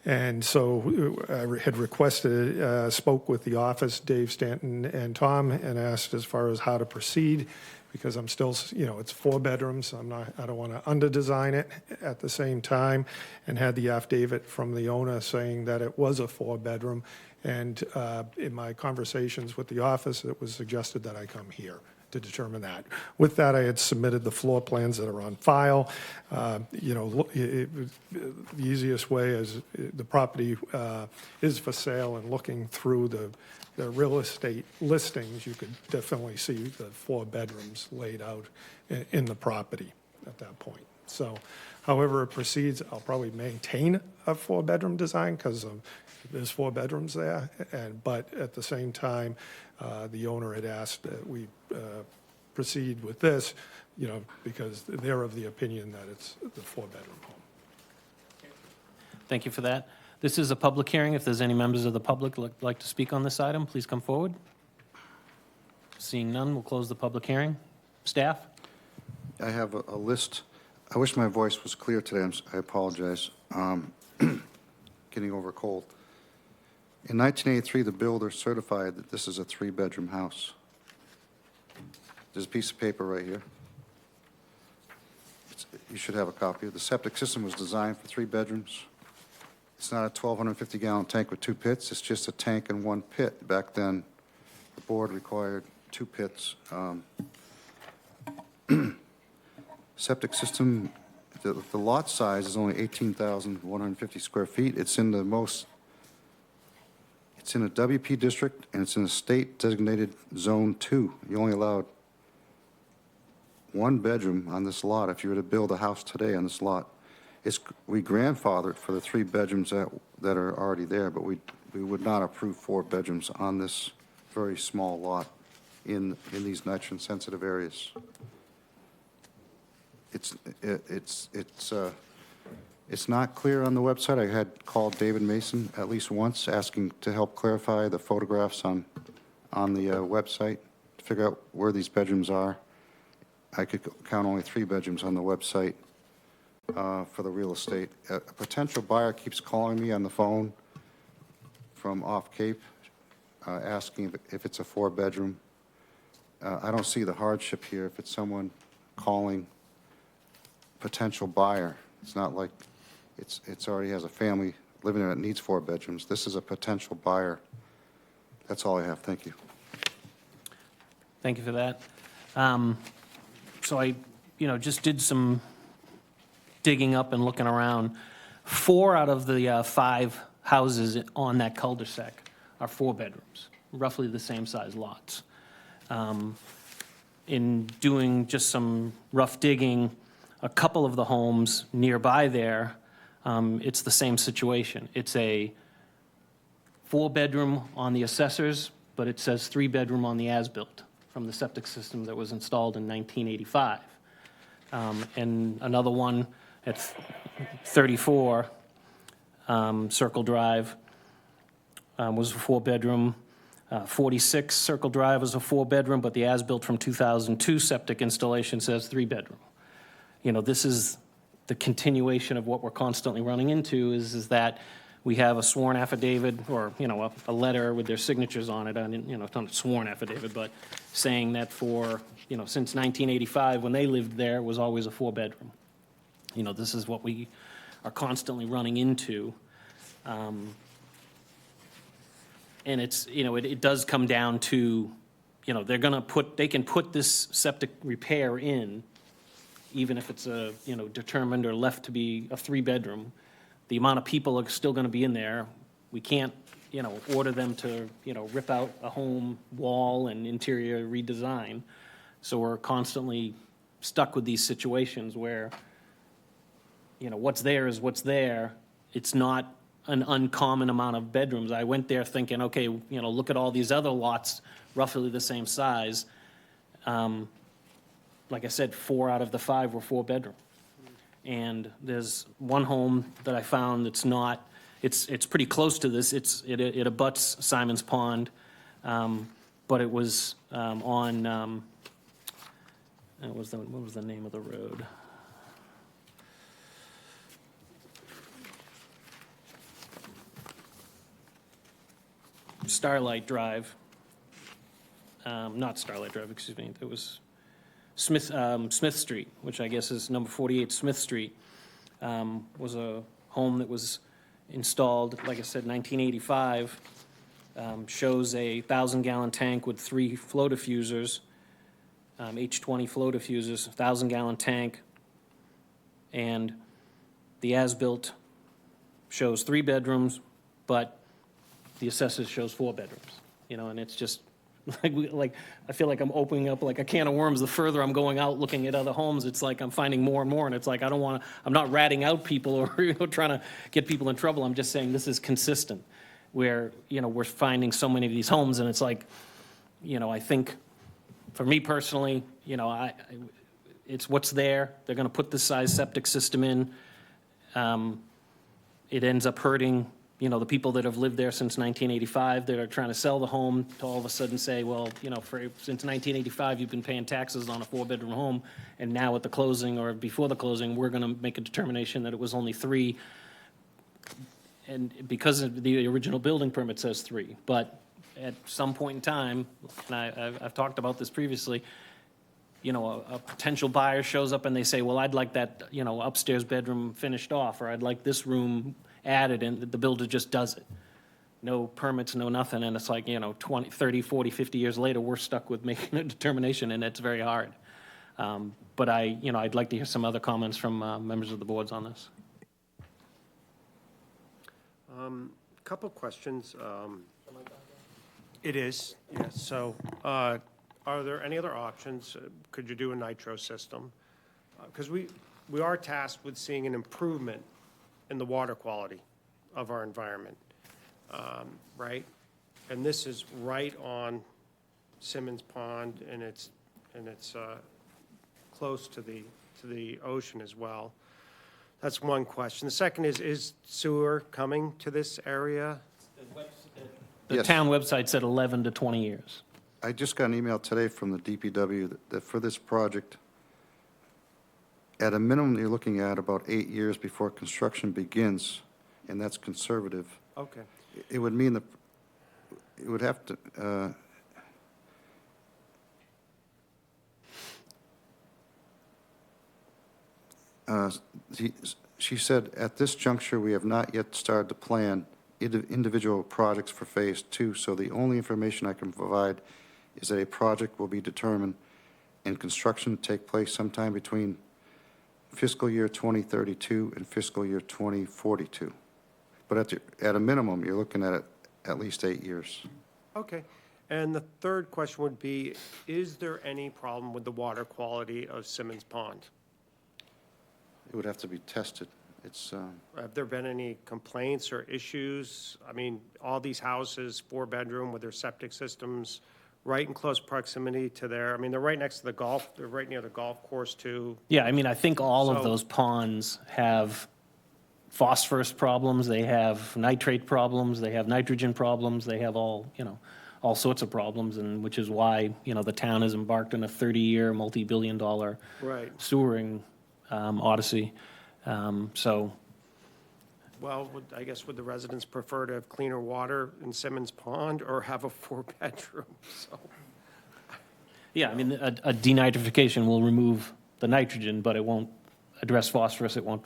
And so I had requested, spoke with the office, Dave, Stanton, and Tom, and asked as far as how to proceed, because I'm still, it's 4 bedrooms. I don't want to under-design it at the same time, and had the affidavit from the owner saying that it was a 4-bedroom. And in my conversations with the office, it was suggested that I come here to determine that. With that, I had submitted the floor plans that are on file. The easiest way is the property is for sale, and looking through the real estate listings, you could definitely see the 4 bedrooms laid out in the property at that point. So however it proceeds, I'll probably maintain a 4-bedroom design because there's 4 bedrooms there. But at the same time, the owner had asked that we proceed with this, because they're of the opinion that it's the 4-bedroom home. Thank you for that. This is a public hearing. If there's any members of the public like to speak on this item, please come forward. Seeing none, we'll close the public hearing. Staff? I have a list. I wish my voice was clear today. I apologize. Getting over a cold. In 1983, the builder certified that this is a 3-bedroom house. There's a piece of paper right here. You should have a copy. The septic system was designed for 3 bedrooms. It's not a 1,250-gallon tank with 2 pits. It's just a tank and 1 pit. Back then, the board required 2 pits. Septic system, the lot size is only 18,150 square feet. It's in a WP district, and it's in a state designated zone 2. You only allowed 1 bedroom on this lot if you were to build a house today on this lot. We grandfathered for the 3 bedrooms that are already there, but we would not approve 4 bedrooms on this very small lot in these nitrogen-sensitive areas. It's not clear on the website. I had called David Mason at least once, asking to help clarify the photographs on the website to figure out where these bedrooms are. I could count only 3 bedrooms on the website for the real estate. A potential buyer keeps calling me on the phone from off Cape, asking if it's a 4-bedroom. I don't see the hardship here if it's someone calling potential buyer. It's not like it's already has a family living in it that needs 4 bedrooms. This is a potential buyer. That's all I have. Thank you. Thank you for that. So I, just did some digging up and looking around. 4 out of the 5 houses on that cul-de-sac are 4 bedrooms, roughly the same size lots. In doing just some rough digging, a couple of the homes nearby there, it's the same situation. It's a 4-bedroom on the assessors, but it says 3-bedroom on the as-built from the septic system that was installed in 1985. And another one at 34 Circle Drive was a 4-bedroom. 46 Circle Drive was a 4-bedroom, but the as-built from 2002 septic installation says 3-bedroom. This is the continuation of what we're constantly running into is that we have a sworn affidavit or, a letter with their signatures on it. And, it's not a sworn affidavit, but saying that for, since 1985, when they lived there, it was always a 4-bedroom. This is what we are constantly running into. And it's, it does come down to, they can put this septic repair in, even if it's determined or left to be a 3-bedroom. The amount of people are still going to be in there. We can't, order them to, rip out a home wall and interior redesign. So we're constantly stuck with these situations where, what's there is what's there. It's not an uncommon amount of bedrooms. I went there thinking, okay, look at all these other lots, roughly the same size. Like I said, 4 out of the 5 were 4-bedroom. And there's one home that I found that's not, it's pretty close to this. It abuts Simon's Pond, but it was what was the name of the road? Starlight Drive, not Starlight Drive, excuse me, it was Smith Street, which I guess is number 48 Smith Street, was a home that was installed, like I said, 1985, shows a 1,000-gallon tank with 3 flow diffusers, H20 flow diffusers, 1,000-gallon tank, and the as-built shows 3 bedrooms, but the assessor shows 4 bedrooms, you know, and it's just, like I feel like I'm opening up like a can of worms. The further I'm going out looking at other homes, it's like I'm finding more and more, and it's like I don't want to, I'm not ratting out people or, you know, trying to get people in trouble. I'm just saying this is consistent, where, you know, we're finding so many of these homes, and it's like, you know, I think, for me personally, you know, it's what's there. They're going to put this size septic system in. It ends up hurting, you know, the people that have lived there since 1985 that are trying to sell the home to all of a sudden say, well, you know, since 1985, you've been paying taxes on a 4-bedroom home, and now at the closing or before the closing, we're going to make a determination that it was only 3, and because of the original building permit says 3. But at some point in time, and I've talked about this previously, you know, a potential buyer shows up and they say, well, I'd like that, you know, upstairs bedroom finished off, or I'd like this room added, and the builder just does it. No permits, no nothing, and it's like, you know, 20, 30, 40, 50 years later, we're stuck with making a determination, and it's very hard. But you know, I'd like to hear some other comments from members of the boards on this. Couple questions. It is, yes. So are there any other options? Could you do a nitro system? Because we are tasked with seeing an improvement in the water quality of our environment, right? And this is right on Simmons Pond, and it's close to the ocean as well. That's one question. The second is sewer coming to this area? The Yes. town website said 11 to 20 years. I just got an email today from the DPW that for this project, at a minimum, you're looking at about 8 years before construction begins, and that's conservative. Okay. It would mean that it would have to, she said, at this juncture, we have not yet started to plan individual projects for Phase 2, so the only information I can provide is that a project will be determined and construction take place sometime between fiscal year 2032 and fiscal year 2042. But at a minimum, you're looking at least 8 years. Okay. And the third question would be, is there any problem with the water quality of Simmons Pond? It would have to be tested. It's, Have there been any complaints or issues? I mean, all these houses, 4-bedroom with their septic systems, right in close proximity to their, I mean, they're right next to the golf, they're right near the golf course too. Yeah, I mean, I think all of So- those ponds have phosphorus problems, they have nitrate problems, they have nitrogen problems, they have all, you know, all sorts of problems, and which is why, you know, the town has embarked on a 30-year, multi-billion-dollar Right. sewering odyssey. So, Well, I guess would the residents prefer to have cleaner water in Simmons Pond or have a 4-bedroom? So, yeah, I mean, a denitrification will remove the nitrogen, but it won't address phosphorus, it won't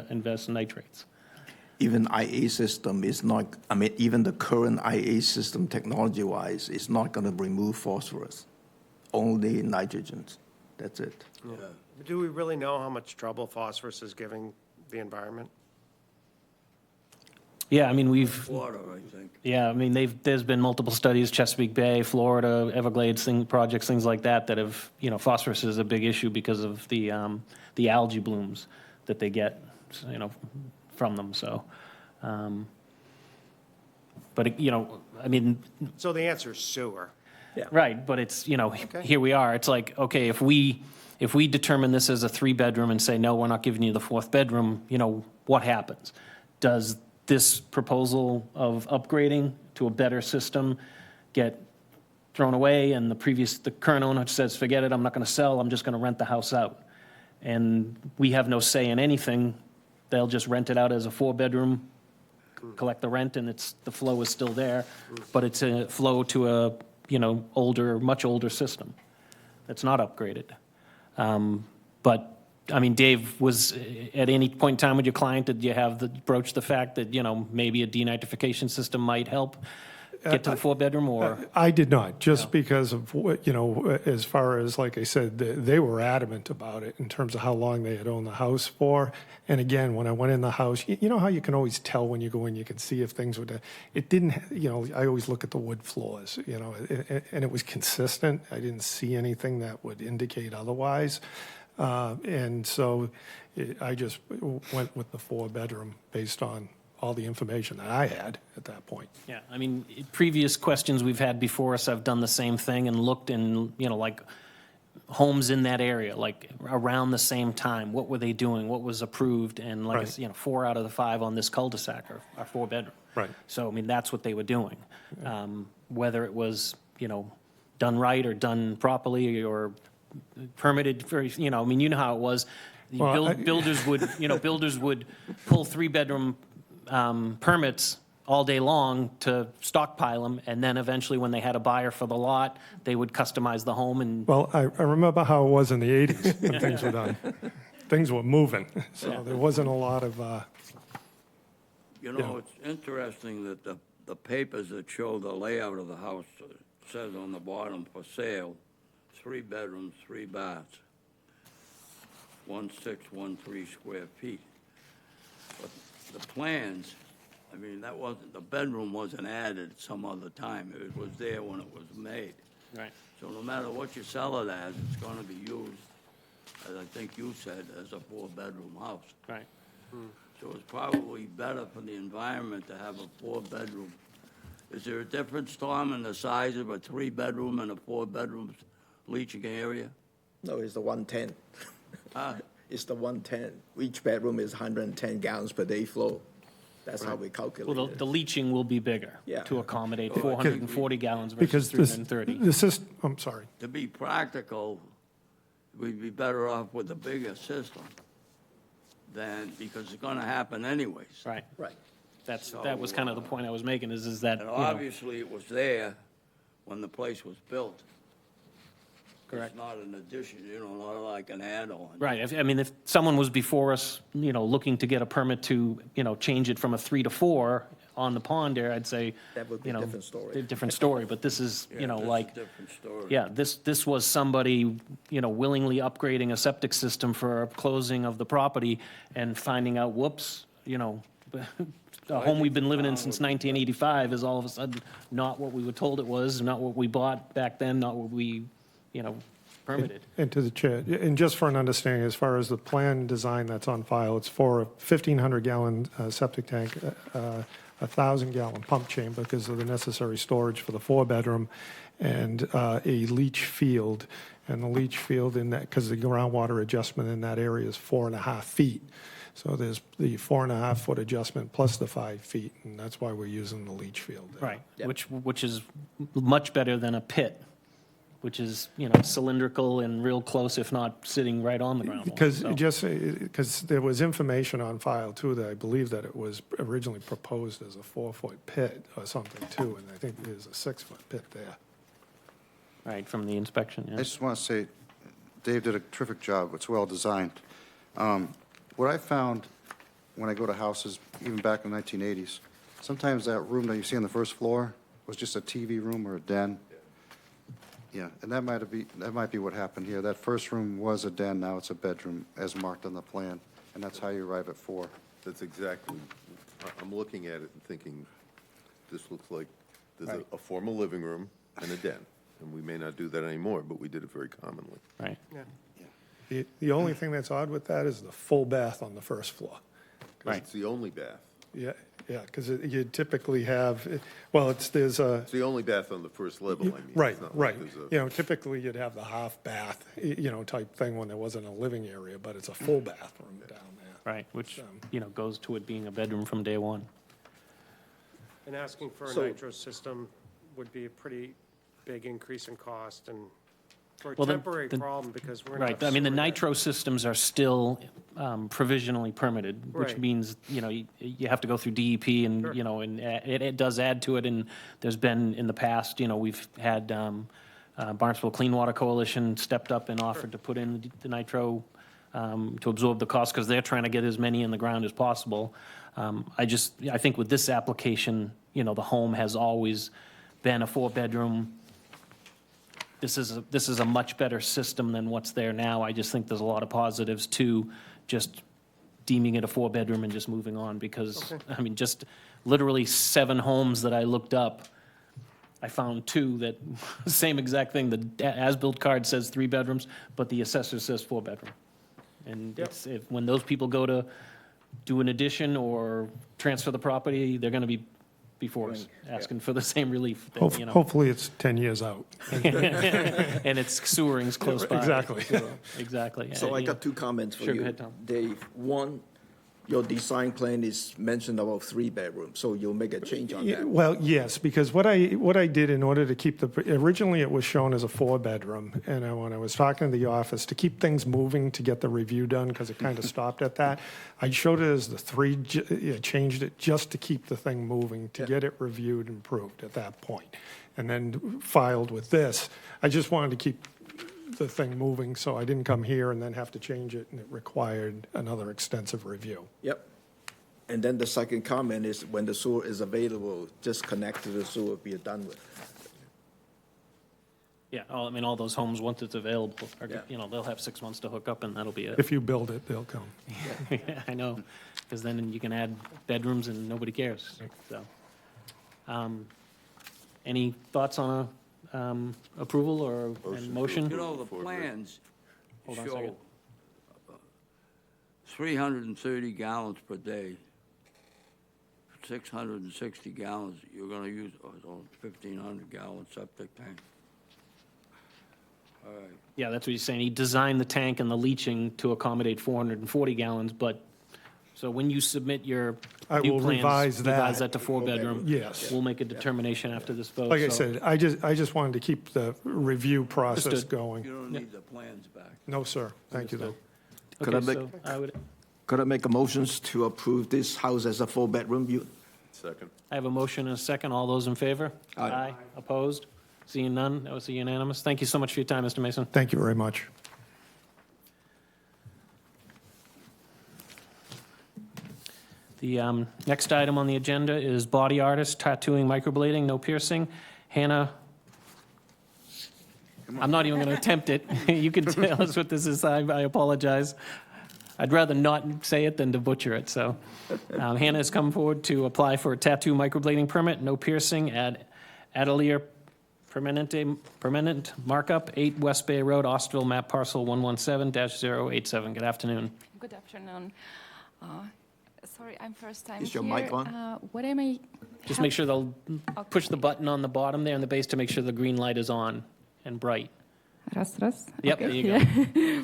invest in nitrates. Even IA system is not, I mean, even the current IA system technology-wise is not going to remove phosphorus, only nitrogens. That's it. do we really know how much trouble phosphorus is giving the environment? Yeah, I mean, Water, I think. yeah, I mean, there's been multiple studies, Chesapeake Bay, Florida, Everglades, projects, things like that have, you know, phosphorus is a big issue because of the algae blooms that they get, you know, from them, so. But, you know, I mean, So the answer is sewer. right, but it's, you know, Okay. here we are, it's like, okay, if we determine this as a 3-bedroom and say, no, we're not giving you the 4th bedroom, you know, what happens? Does this proposal of upgrading to a better system get thrown away, and the current owner says, forget it, I'm not going to sell, I'm just going to rent the house out? And we have no say in anything, they'll just rent it out as a 4-bedroom collect the rent, and the flow is still there, but it's a flow to a, much older system that's not upgraded. But, I mean, Dave, was at any point in time with your client, did you broach the fact that, maybe a denitrification system might help get to the four-bedroom, or? I did not, just because of, as far as, like I said, they were adamant about it in terms of how long they had owned the house for. And again, when I went in the house, you know how you can always tell when you go in, you can see if things would, it didn't, I always look at the wood floors, and it was consistent. I didn't see anything that would indicate otherwise. And so I just went with the four-bedroom based on all the information that I had at that point. Yeah, I mean, previous questions we've had before us, I've done the same thing and looked in, like, homes in that area, like, around the same time. What were they doing? What was approved? And, like, Right. 4 out of the 5 on this cul-de-sac are four-bedroom. Right. So, I mean, that's what they were doing. Whether it was, done right or done properly or permitted for, I mean, you know how it was. Well, Builders would pull three-bedroom permits all day long to stockpile them, and then eventually when they had a buyer for the lot, they would customize the home and. Well, I remember how it was in the 80s when things were done. Things were moving, so there wasn't a lot of, It's interesting that the papers that show the layout of the house says on the bottom, for sale, 3 bedrooms, 3 baths, 1,613 square feet. But the plans, I mean, the bedroom wasn't added some other time. It was there when it was made. Right. So no matter what you sell it as, it's gonna be used, as I think you said, as a 4-bedroom house. Right. So it's probably better for the environment to have a 4-bedroom. Is there a difference, Tom, in the size of a 3-bedroom and a 4-bedroom leaching area? No, it's the 110. It's the 110. Each bedroom is 110 gallons per day flow. That's how we calculate Well, it. the leaching will be bigger Yeah. to accommodate 440 gallons versus because this, 330. this is, I'm sorry. To be practical, we'd be better off with a bigger system because it's gonna happen anyways. Right. Right. That was kind of the point I was making, is that, And obviously, it was there when the place was built. Correct. It's not an addition, not like an add-on. Right, I mean, if someone was before us, looking to get a permit to, change it from a 3 to 4 on the pond there, I'd say, That would be a different story. a different story, but this is, Yeah, this is like, a different story. yeah, this was somebody, willingly upgrading a septic system for a closing of the property and finding out, whoops, a home we've been living in since 1985 is all of a sudden not what we were told it was, not what we bought back then, not what we, permitted. And to the chair, and just for an understanding, as far as the plan design that's on file, it's for a 1,500-gallon septic tank, a 1,000-gallon pump chamber because of the necessary storage for the 4-bedroom, and a leach field. And the leach field in that, because the groundwater adjustment in that area is 4.5 feet. So there's the 4.5-foot adjustment plus the 5 feet, and that's why we're using the leach field there. Right, which is much better than a pit, which is, cylindrical and real close, if not sitting right on the ground. Because there was information on file too, that I believe that it was originally proposed as a 4-foot pit or something too, and I think there's a 6-foot pit there. Right, from the inspection, I yeah. just want to say, Dave did a terrific job. It's well designed. What I found when I go to houses, even back in the 1980s, sometimes that room that you see on the first floor was just a TV room or a den. Yeah, and that might be what happened here. That first room was a den, now it's a bedroom, as marked on the plan, and that's how you arrive at 4. That's exactly, I'm looking at it and thinking, this looks like there's a formal living room and a den. And we may not do that anymore, but we did it very commonly. Right. The only thing that's odd with that is the full bath on the first floor. Because it's the only bath. Yeah, because you typically have, well, there's a. It's the only bath on the first level, I mean. Right, It's not like right. there's a- Typically you'd have the half bath, type thing when there wasn't a living area, but it's a full bathroom down there. Right, which, goes to it being a bedroom from day one. And asking for a So- nitro system would be a pretty big increase in cost, and for a Well, temporary problem, because we're going to have Right, I mean, the sewer there. nitro systems are still provisionally permitted, which Right. means, you have to go through DEP and, Sure. and it does add to it, and there's been, in the past, we've had Barnstable Clean Water Coalition stepped up and offered to put in the nitro to absorb the cost, because they're trying to get as many in the ground as possible. I think with this application, the home has always been a 4-bedroom. This is a much better system than what's there now. I just think there's a lot of positives to just deeming it a 4-bedroom and just moving on, because, I mean, just literally 7 homes that I looked up, I found 2 that, same exact thing, the as-built card says 3 bedrooms, but the assessor says 4-bedroom. And Yep. when those people go to do an addition or transfer the property, they're gonna be before us, asking for the same relief, that, Hopefully, it's 10 years out. And it's sewering's close by. Exactly. Exactly. So I got 2 comments for Sure, you. go ahead, Tom. Dave, one, your design plan is mentioned about 3 bedrooms, so you'll make a change on that. Well, yes, because what I did in order to keep originally it was shown as a 4-bedroom, and when I was talking to the office, to keep things moving, to get the review done, because it kind of stopped at that, I showed it as the 3, changed it just to keep the thing moving, to get it reviewed and approved at that point, and then filed with this. I just wanted to keep the thing moving, so I didn't come here and then have to change it, and it required another extensive review. Yep. And then the second comment is when the sewer is available, just connect to the sewer, be done with. Yeah, I mean, all those homes, once it's available, Yeah. they'll have 6 months to hook up, and that'll be it. If you build it, they'll come. Yeah, I know, because then you can add bedrooms and nobody cares, so. Any thoughts on approval or and motion? The plans Hold on a show second. 330 gallons per day. 660 gallons, you're gonna use, 1,500 gallon septic tank. All right. Yeah, that's what he's saying. He designed the tank and the leaching to accommodate 440 gallons, but, so when you submit your I new will plans, revise revise that. that to 4-bedroom. Yes. We'll make a determination after this vote. Like I so- said, I just wanted to keep the review process Understood. going. You don't need the plans back. No, sir. Thank you, though. Could I Okay, make- so I would, Could I make a motion to approve this house as a 4-bedroom? Second. I have a motion and a second. All those in favor? Aye. Opposed? Seeing none? That was a unanimous. Thank you so much for your time, Mr. Mason. Thank you very much. The next item on the agenda is body artist, tattooing, microblading, no piercing. Hanna, I'm not even going to attempt it. You can tell us what this is. I apologize. I'd rather not say it than to butcher it, so. Hanna has come forward to apply for a tattoo microblading permit, no piercing, at Atelier Permanent Markup, 8 West Bay Road, Osterville, map parcel 117-087. Good afternoon. Good afternoon. Sorry, I'm first time Is here. your mic on? What am I? Just make sure they'll push the button on the bottom there in the base to make sure the green light is on and bright. Raz. Yep, Okay, there you go. yeah.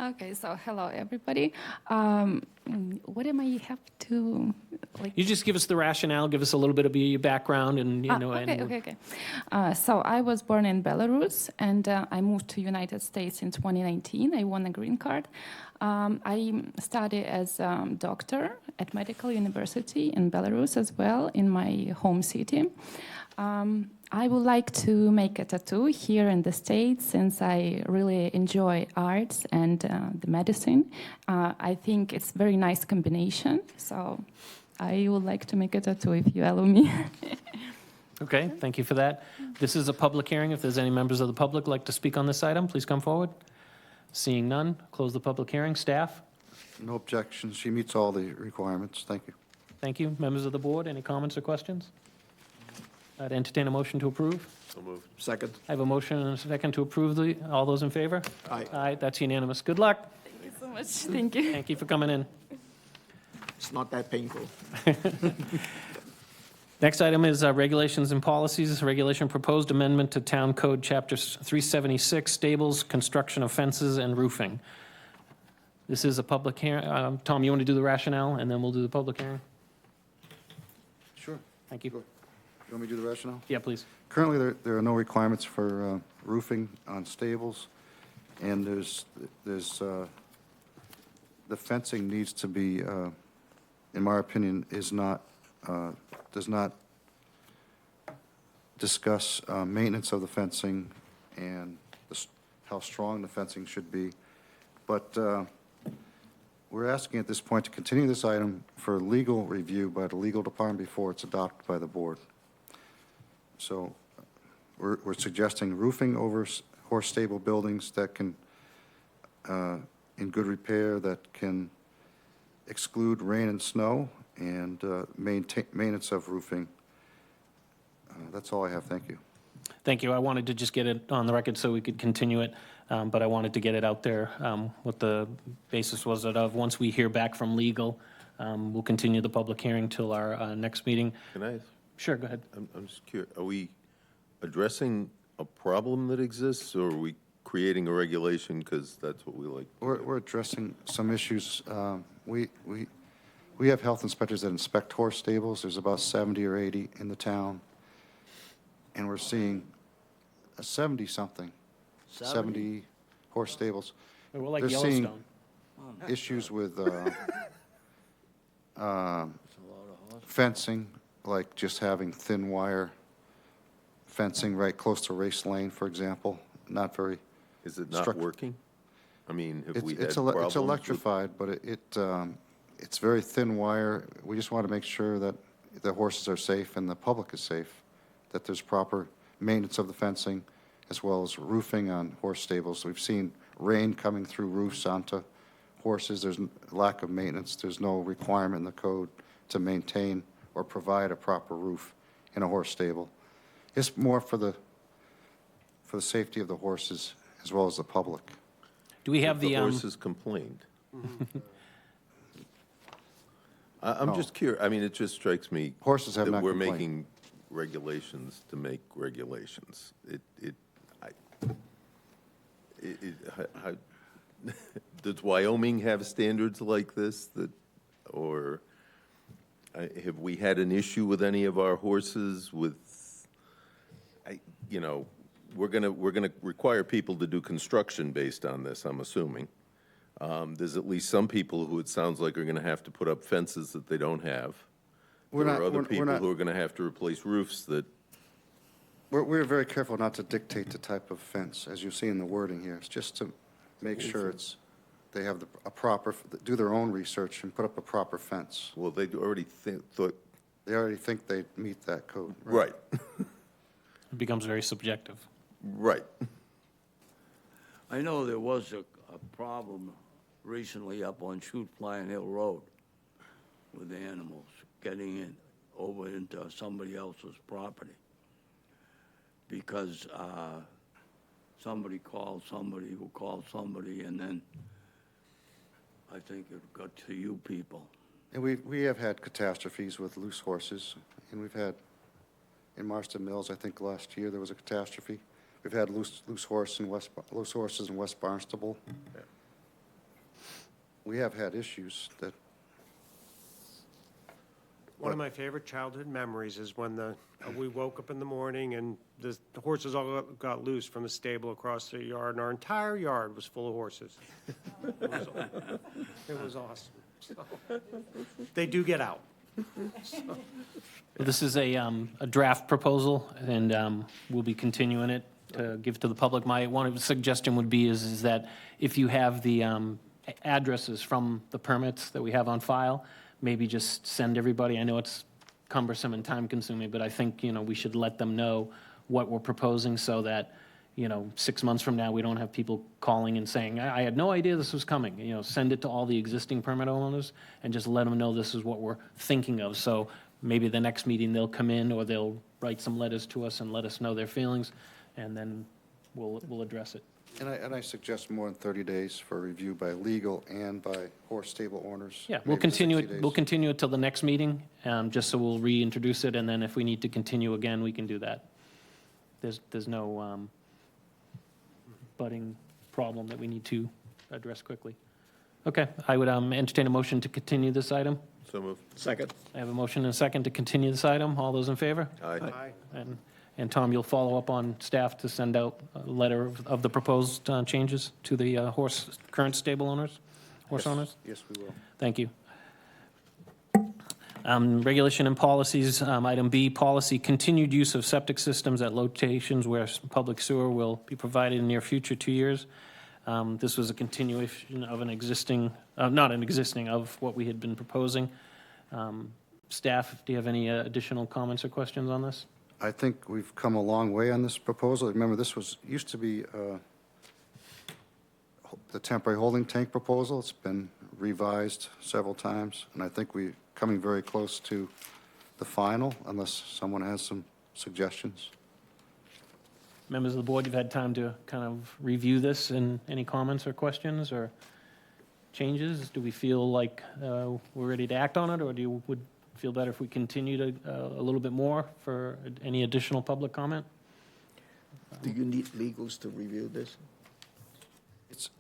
Okay, so hello, everybody. What am I have to, like? You just give us the rationale, give us a little bit of your background and, Okay. So I was born in Belarus, and I moved to United States in 2019. I won a green card. I study as a doctor at Medical University in Belarus as well, in my home city. I would like to make a tattoo here in the States since I really enjoy arts and the medicine. I think it's a very nice combination, so I would like to make a tattoo if you allow me. Okay, thank you for that. This is a public hearing. If there's any members of the public like to speak on this item, please come forward. Seeing none, close the public hearing. Staff? No objections. She meets all the requirements. Thank you. Thank you. Members of the board, any comments or questions? I'd entertain a motion to approve. So moved. Second. I have a motion and a second to approve all those in favor? Aye. Aye, that's unanimous. Good luck. Thank you so much. Thank you. Thank you for coming in. It's not that painful. Next item is regulations and policies. Regulation proposed amendment to Town Code Chapter 376, stables, construction of fences, and roofing. This is a public hearing. Tom, you want to do the rationale, and then we'll do the public hearing? Sure. Thank you. You want me to do the rationale? Yeah, please. Currently, there are no requirements for roofing on stables, and the fencing needs to be, in my opinion, does not discuss maintenance of the fencing and how strong the fencing should be. But we're asking at this point to continue this item for legal review by the legal department before it's adopted by the board. So we're suggesting roofing over horse stable buildings that can, in good repair, that can exclude rain and snow, and maintenance of roofing. That's all I have. Thank you. Thank you. I wanted to just get it on the record so we could continue it, but I wanted to get it out there, what the basis was of. Once we hear back from legal, we'll continue the public hearing till our next meeting. Can I? Sure, go ahead. I'm just curious, are we addressing a problem that exists, or are we creating a regulation because that's what we like? We're addressing some issues. We have health inspectors that inspect horse stables. There's about 70 or 80 in the town. And we're seeing a 70-something, 70 horse stables. We're like They're seeing Yellowstone. issues with fencing, like just having thin wire fencing right close to race lane, for example. Not very. Is it not working? I mean, have we had It's problems with? electrified, but it's very thin wire. We just want to make sure that the horses are safe and the public is safe, that there's proper maintenance of the fencing, as well as roofing on horse stables. We've seen rain coming through roofs onto horses. There's lack of maintenance. There's no requirement in the code to maintain or provide a proper roof in a horse stable. It's more for the safety of the horses as well as the public. Do we have The the, horses complained. I'm just curious, I mean, it just strikes me. Horses have that not we're complained. making regulations to make regulations. Does Wyoming have standards like this that, or have we had an issue with any of our horses with, we're gonna require people to do construction based on this, I'm assuming. There's at least some people who it sounds like are gonna have to put up fences that they don't have. There are other people who are gonna have to replace roofs that. We're very careful not to dictate the type of fence, as you see in the wording here. It's just to make sure they have a proper, do their own research and put up a proper fence. Well, they already thought. They already think they meet that code. Right. it becomes very subjective. Right. I know there was a problem recently up on Chute Flying Hill Road with animals getting in over into somebody else's property because somebody called somebody who called somebody, and then I think it got to you people. And we have had catastrophes with loose horses, and we've had, in Marston Mills, I think last year there was a catastrophe. We've had loose horses in West Barnstable. Yeah. We have had issues that. One of my favorite childhood memories is when we woke up in the morning and the horses all got loose from the stable across the yard, and our entire yard was full of horses. It was awesome. So, they do get out. This is a draft proposal, and we'll be continuing it to give to the public. My one suggestion would be is that if you have the addresses from the permits that we have on file, maybe just send everybody. I know it's cumbersome and time-consuming, but I think, we should let them know what we're proposing so that, 6 months from now, we don't have people calling and saying, I had no idea this was coming. Send it to all the existing permit owners and just let them know this is what we're thinking of. So maybe the next meeting they'll come in, or they'll write some letters to us and let us know their feelings, and then we'll address it. And I suggest more than 30 days for review by legal and by horse stable owners. Yeah, we'll Maybe continue 60 it, days. we'll continue it till the next meeting, just so we'll reintroduce it, and then if we need to continue again, we can do that. There's no budding problem that we need to address quickly. Okay, I would entertain a motion to continue this item. So moved. Second. I have a motion and a second to continue this item. All those in favor? Aye. Aye. And And Tom, you'll follow up on staff to send out a letter of the proposed changes to the current stable owners, horse owners? Yes, we will. Thank you. Regulation and policies, item B, policy, continued use of septic systems at locations where public sewer will be provided in the near future, 2 years. This was a continuation of an existing, not an existing, of what we had been proposing. Staff, do you have any additional comments or questions on this? I think we've come a long way on this proposal. Remember, this used to be the temporary holding tank proposal. It's been revised several times, and I think we're coming very close to the final, unless someone has some suggestions. Members of the board, you've had time to kind of review this, and any comments or questions or changes? Do we feel like we're ready to act on it, or would feel better if we continued a little bit more for any additional public comment? Do you need legals to review this? It's,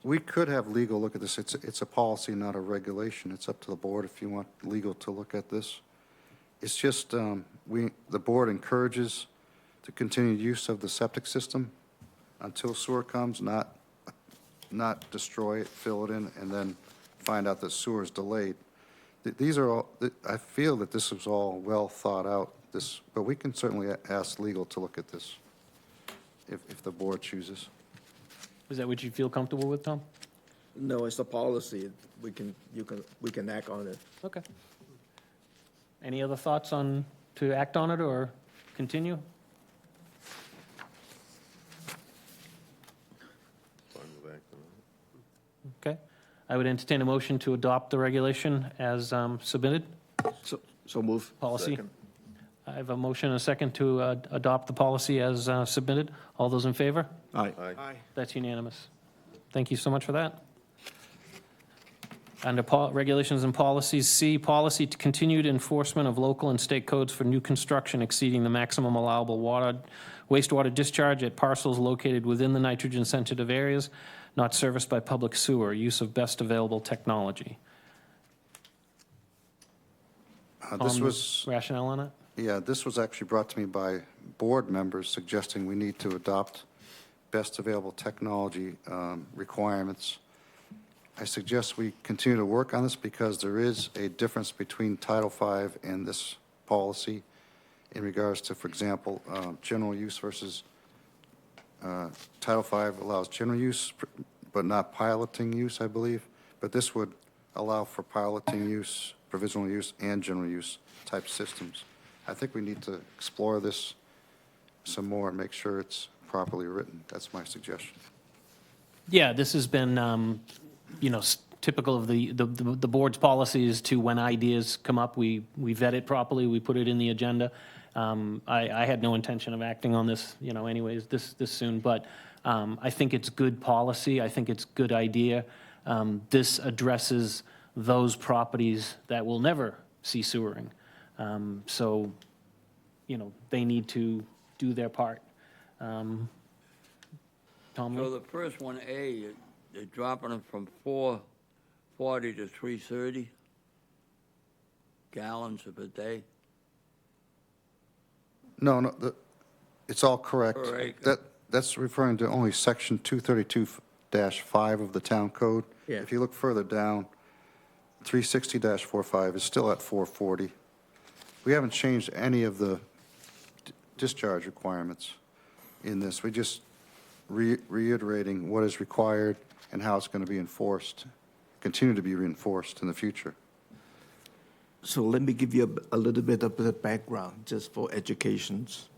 we could have legal look at this. It's a policy, not a regulation. It's up to the board if you want legal to look at this. It's just, the board encourages the continued use of the septic system until sewer comes, not destroy it, fill it in, and then find out that sewer is delayed. These are all, I feel that this was all well thought out, but we can certainly ask legal to look at this if the board chooses. Is that what you feel comfortable with, Tom? No, it's a policy. We can act on it. Okay. Any other thoughts to act on it or continue? Fine with acting on it. Okay. I would entertain a motion to adopt the regulation as submitted. So move. Policy. Second. I have a motion and a second to adopt the policy as submitted. All those in favor? Aye. Aye. That's unanimous. Thank you so much for that. Under regulations and policies, C, policy to continued enforcement of local and state codes for new construction exceeding the maximum allowable wastewater discharge at parcels located within the nitrogen-sensitive areas not serviced by public sewer, use of best available technology. This was, rationale on it? yeah, this was actually brought to me by board members suggesting we need to adopt best available technology requirements. I suggest we continue to work on this because there is a difference between Title V and this policy in regards to, for example, general use versus Title V allows general use, but not piloting use, I believe. But this would allow for piloting use, provisional use, and general use type systems. I think we need to explore this some more and make sure it's properly written. That's my suggestion. Yeah, this has been, typical of the board's policies to when ideas come up, we vet it properly, we put it in the agenda. I had no intention of acting on this, anyways, this soon, but I think it's good policy. I think it's good idea. This addresses those properties that will never see sewering. So, they need to do their part. Tom? So the first one, A, they're dropping them from 440 to 330 gallons a day. No, it's all correct. Per acre. That's referring to only section 232-5 of the town code. Yeah. If you look further down, 360-45 is still at 440. We haven't changed any of the discharge requirements in this. We just reiterating what is required and how it's going to be enforced, continue to be reinforced in the future. So let me give you a little bit of the background, just for educations.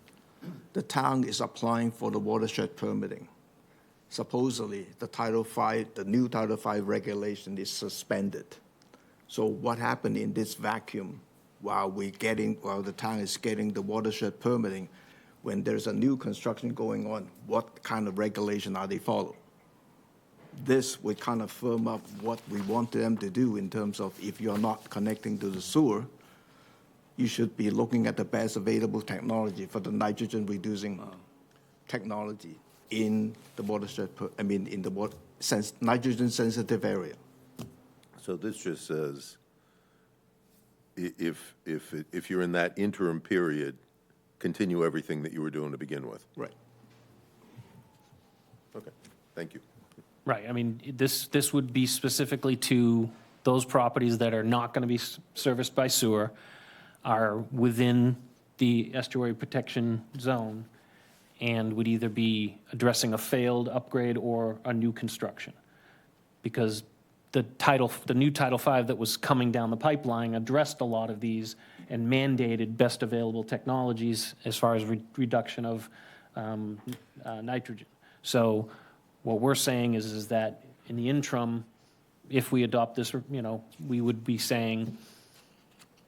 The town is applying for the watershed permitting. Supposedly, the new Title V regulation is suspended. So what happened in this vacuum while the town is getting the watershed permitting, when there's a new construction going on, what kind of regulation are they following? This would kind of firm up what we want them to do in terms of if you're not connecting to the sewer, you should be looking at the best available technology for the nitrogen reducing technology in the watershed, in the nitrogen sensitive area. So this just says if you're in that interim period, continue everything that you were doing to begin with. Right. Okay, thank you. Right, I mean, this would be specifically to those properties that are not going to be serviced by sewer, are within the estuary protection zone, and would either be addressing a failed upgrade or a new construction. Because the new Title V that was coming down the pipeline addressed a lot of these and mandated best available technologies as far as reduction of nitrogen. So what we're saying is that in the interim, if we adopt this, we would be saying,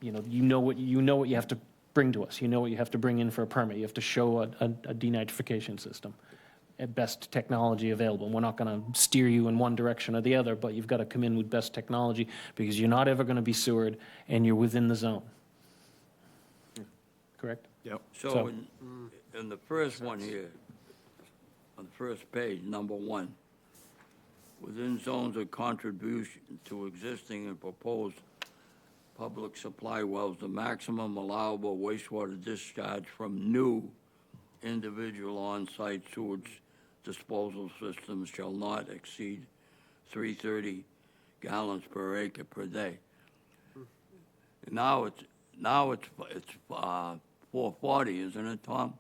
you know what you have to bring to us. You know what you have to bring in for a permit. You have to show a denitrification system at best technology available. And we're not going to steer you in one direction or the other, but you've got to come in with best technology because you're not ever going to be sewered and you're within the zone. Correct? Yep. So in the first one here, on the first page, number 1, within zones of contribution to existing and proposed public supply wells, the maximum allowable wastewater discharge from new individual on-site sewage disposal systems shall not exceed 330 gallons per acre per day. Now it's 440, isn't it, Tom?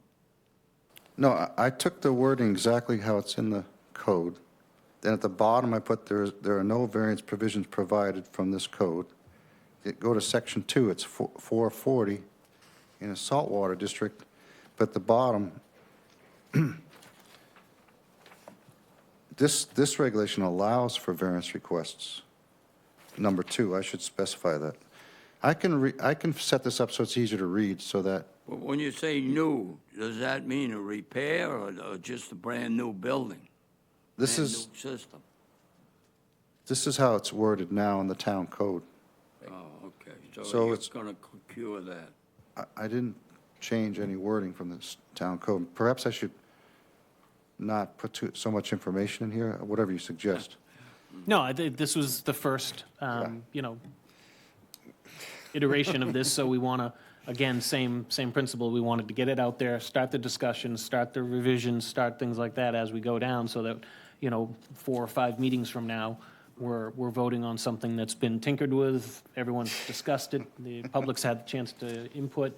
No, I took the wording exactly how it's in the code. Then at the bottom, I put there are no variance provisions provided from this code. Go to section 2, it's 440 in a saltwater district, but the bottom, this regulation allows for variance requests. Number 2, I should specify that. I can set this up so it's easier to read so that. But when you say new, does that mean a repair or just a brand-new building? This Brand-new is, system? this is how it's worded now in the town code. Oh, okay. So So you're it's- going to cure that. I didn't change any wording from this town code. Perhaps I should not put so much information in here, whatever you suggest. No, I think this was the first, iteration of this, so we want to, again, same principle, we wanted to get it out there, start the discussions, start the revisions, start things like that as we go down, so that, 4 or 5 meetings from now, we're voting on something that's been tinkered with, everyone's discussed it, the public's had the chance to input,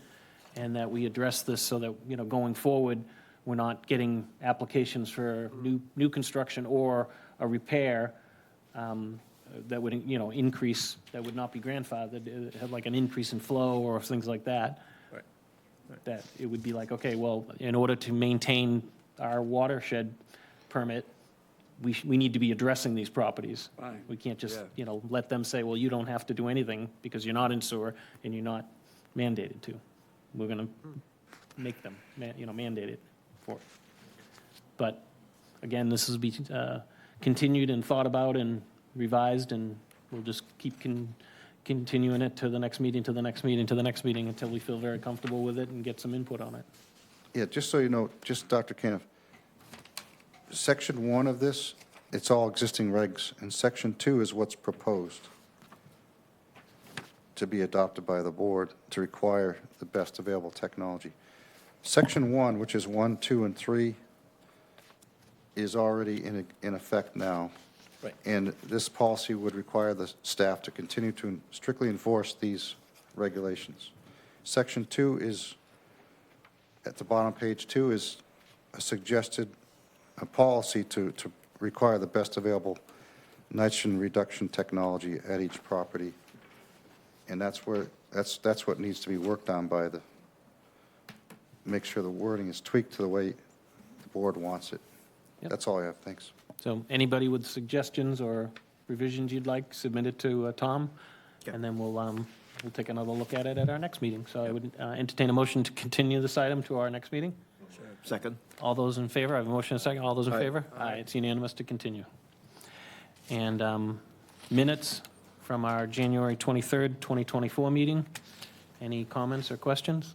and that we address this so that, going forward, we're not getting applications for new construction or a repair that would, increase, that would not be grandfathered, have like an increase in flow or things like that. Right. That it would be like, okay, well, in order to maintain our watershed permit, we need to be addressing these properties. Right. We can't just, Yeah. let them say, well, you don't have to do anything because you're not in sewer and you're not mandated to. We're going to make them, mandate it for it. But again, this will be continued and thought about and revised, and we'll just keep continuing it to the next meeting, to the next meeting, to the next meeting until we feel very comfortable with it and get some input on it. Yeah, just so you know, just Dr. Caniff, Section 1 of this, it's all existing regs, and Section 2 is what's proposed to be adopted by the board to require the best available technology. Section 1, which is 1, 2, and 3, is already in effect now. Right. And this policy would require the staff to continue to strictly enforce these regulations. Section 2 is, at the bottom, page 2, is a suggested policy to require the best available nitrogen reduction technology at each property. And that's what needs to be worked on by make sure the wording is tweaked to the way the board wants it. Yep. That's all I have. Thanks. So anybody with suggestions or revisions you'd like, submit it to Tom, and then we'll take another look at it at our next meeting. So I would entertain a motion to continue this item to our next meeting. Second. All those in favor? I have a motion and a second. All those in Aye. favor? Aye. It's unanimous to continue. And minutes from our January 23rd, 2024 meeting. Any comments or questions?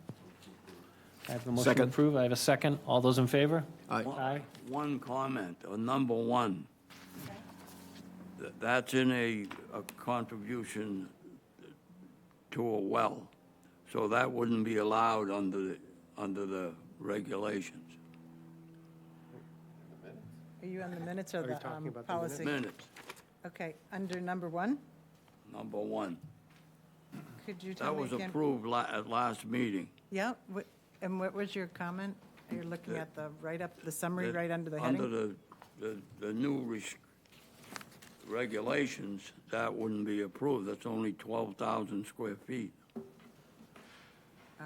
I have a motion to Second. approve. I have a second. All those in favor? Aye. Aye. One comment, on number 1. That's in a contribution to a well. So that wouldn't be allowed under the regulations. Are you on the minutes or Are you the talking about the policy? Minutes, Okay, under number one, number one. could you tell That me was again? approved at last meeting. Yeah, and what was your comment? You're looking at the write-up, the summary That right under the Under heading? the new regulations, that wouldn't be approved. That's only 12,000 square feet, Oh,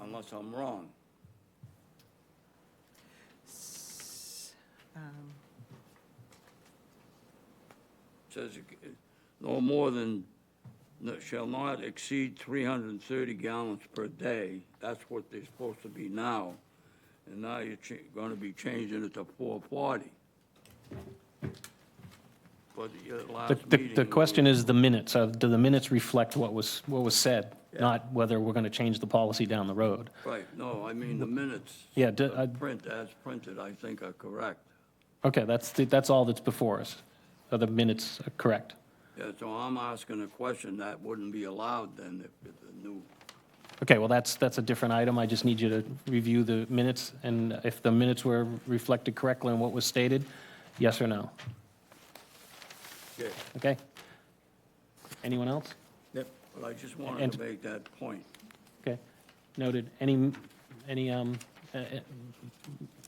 unless I'm wrong. Says no more than, shall not exceed 330 gallons per day. That's what they're supposed to be now. And now you're going to be changing it to 440. But the last meeting. The question is the minutes. Do the minutes reflect what was said, not whether we're going to change the policy down the road? Right, no, I mean, the minutes. Yeah, As printed, I think are correct. Okay, that's all that's before us. Are the minutes correct? Yeah, so I'm asking a question that wouldn't be allowed then if the new, Okay, well, that's a different item. I just need you to review the minutes, and if the minutes were reflected correctly on what was stated, yes or no? yeah, Okay? Anyone else? but I just wanted to make that point. Okay, noted. Any,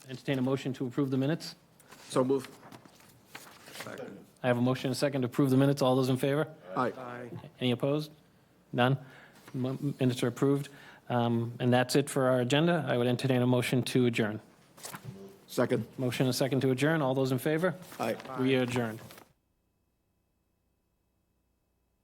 entertain a motion to approve the minutes? So move. Second. I have a motion and a second to approve the minutes. All those in favor? Aye. Any opposed? None? Minutes are approved. And that's it for our agenda. I would entertain a motion to adjourn. Second. Motion and a second to adjourn. All those in favor? Aye. We are adjourned.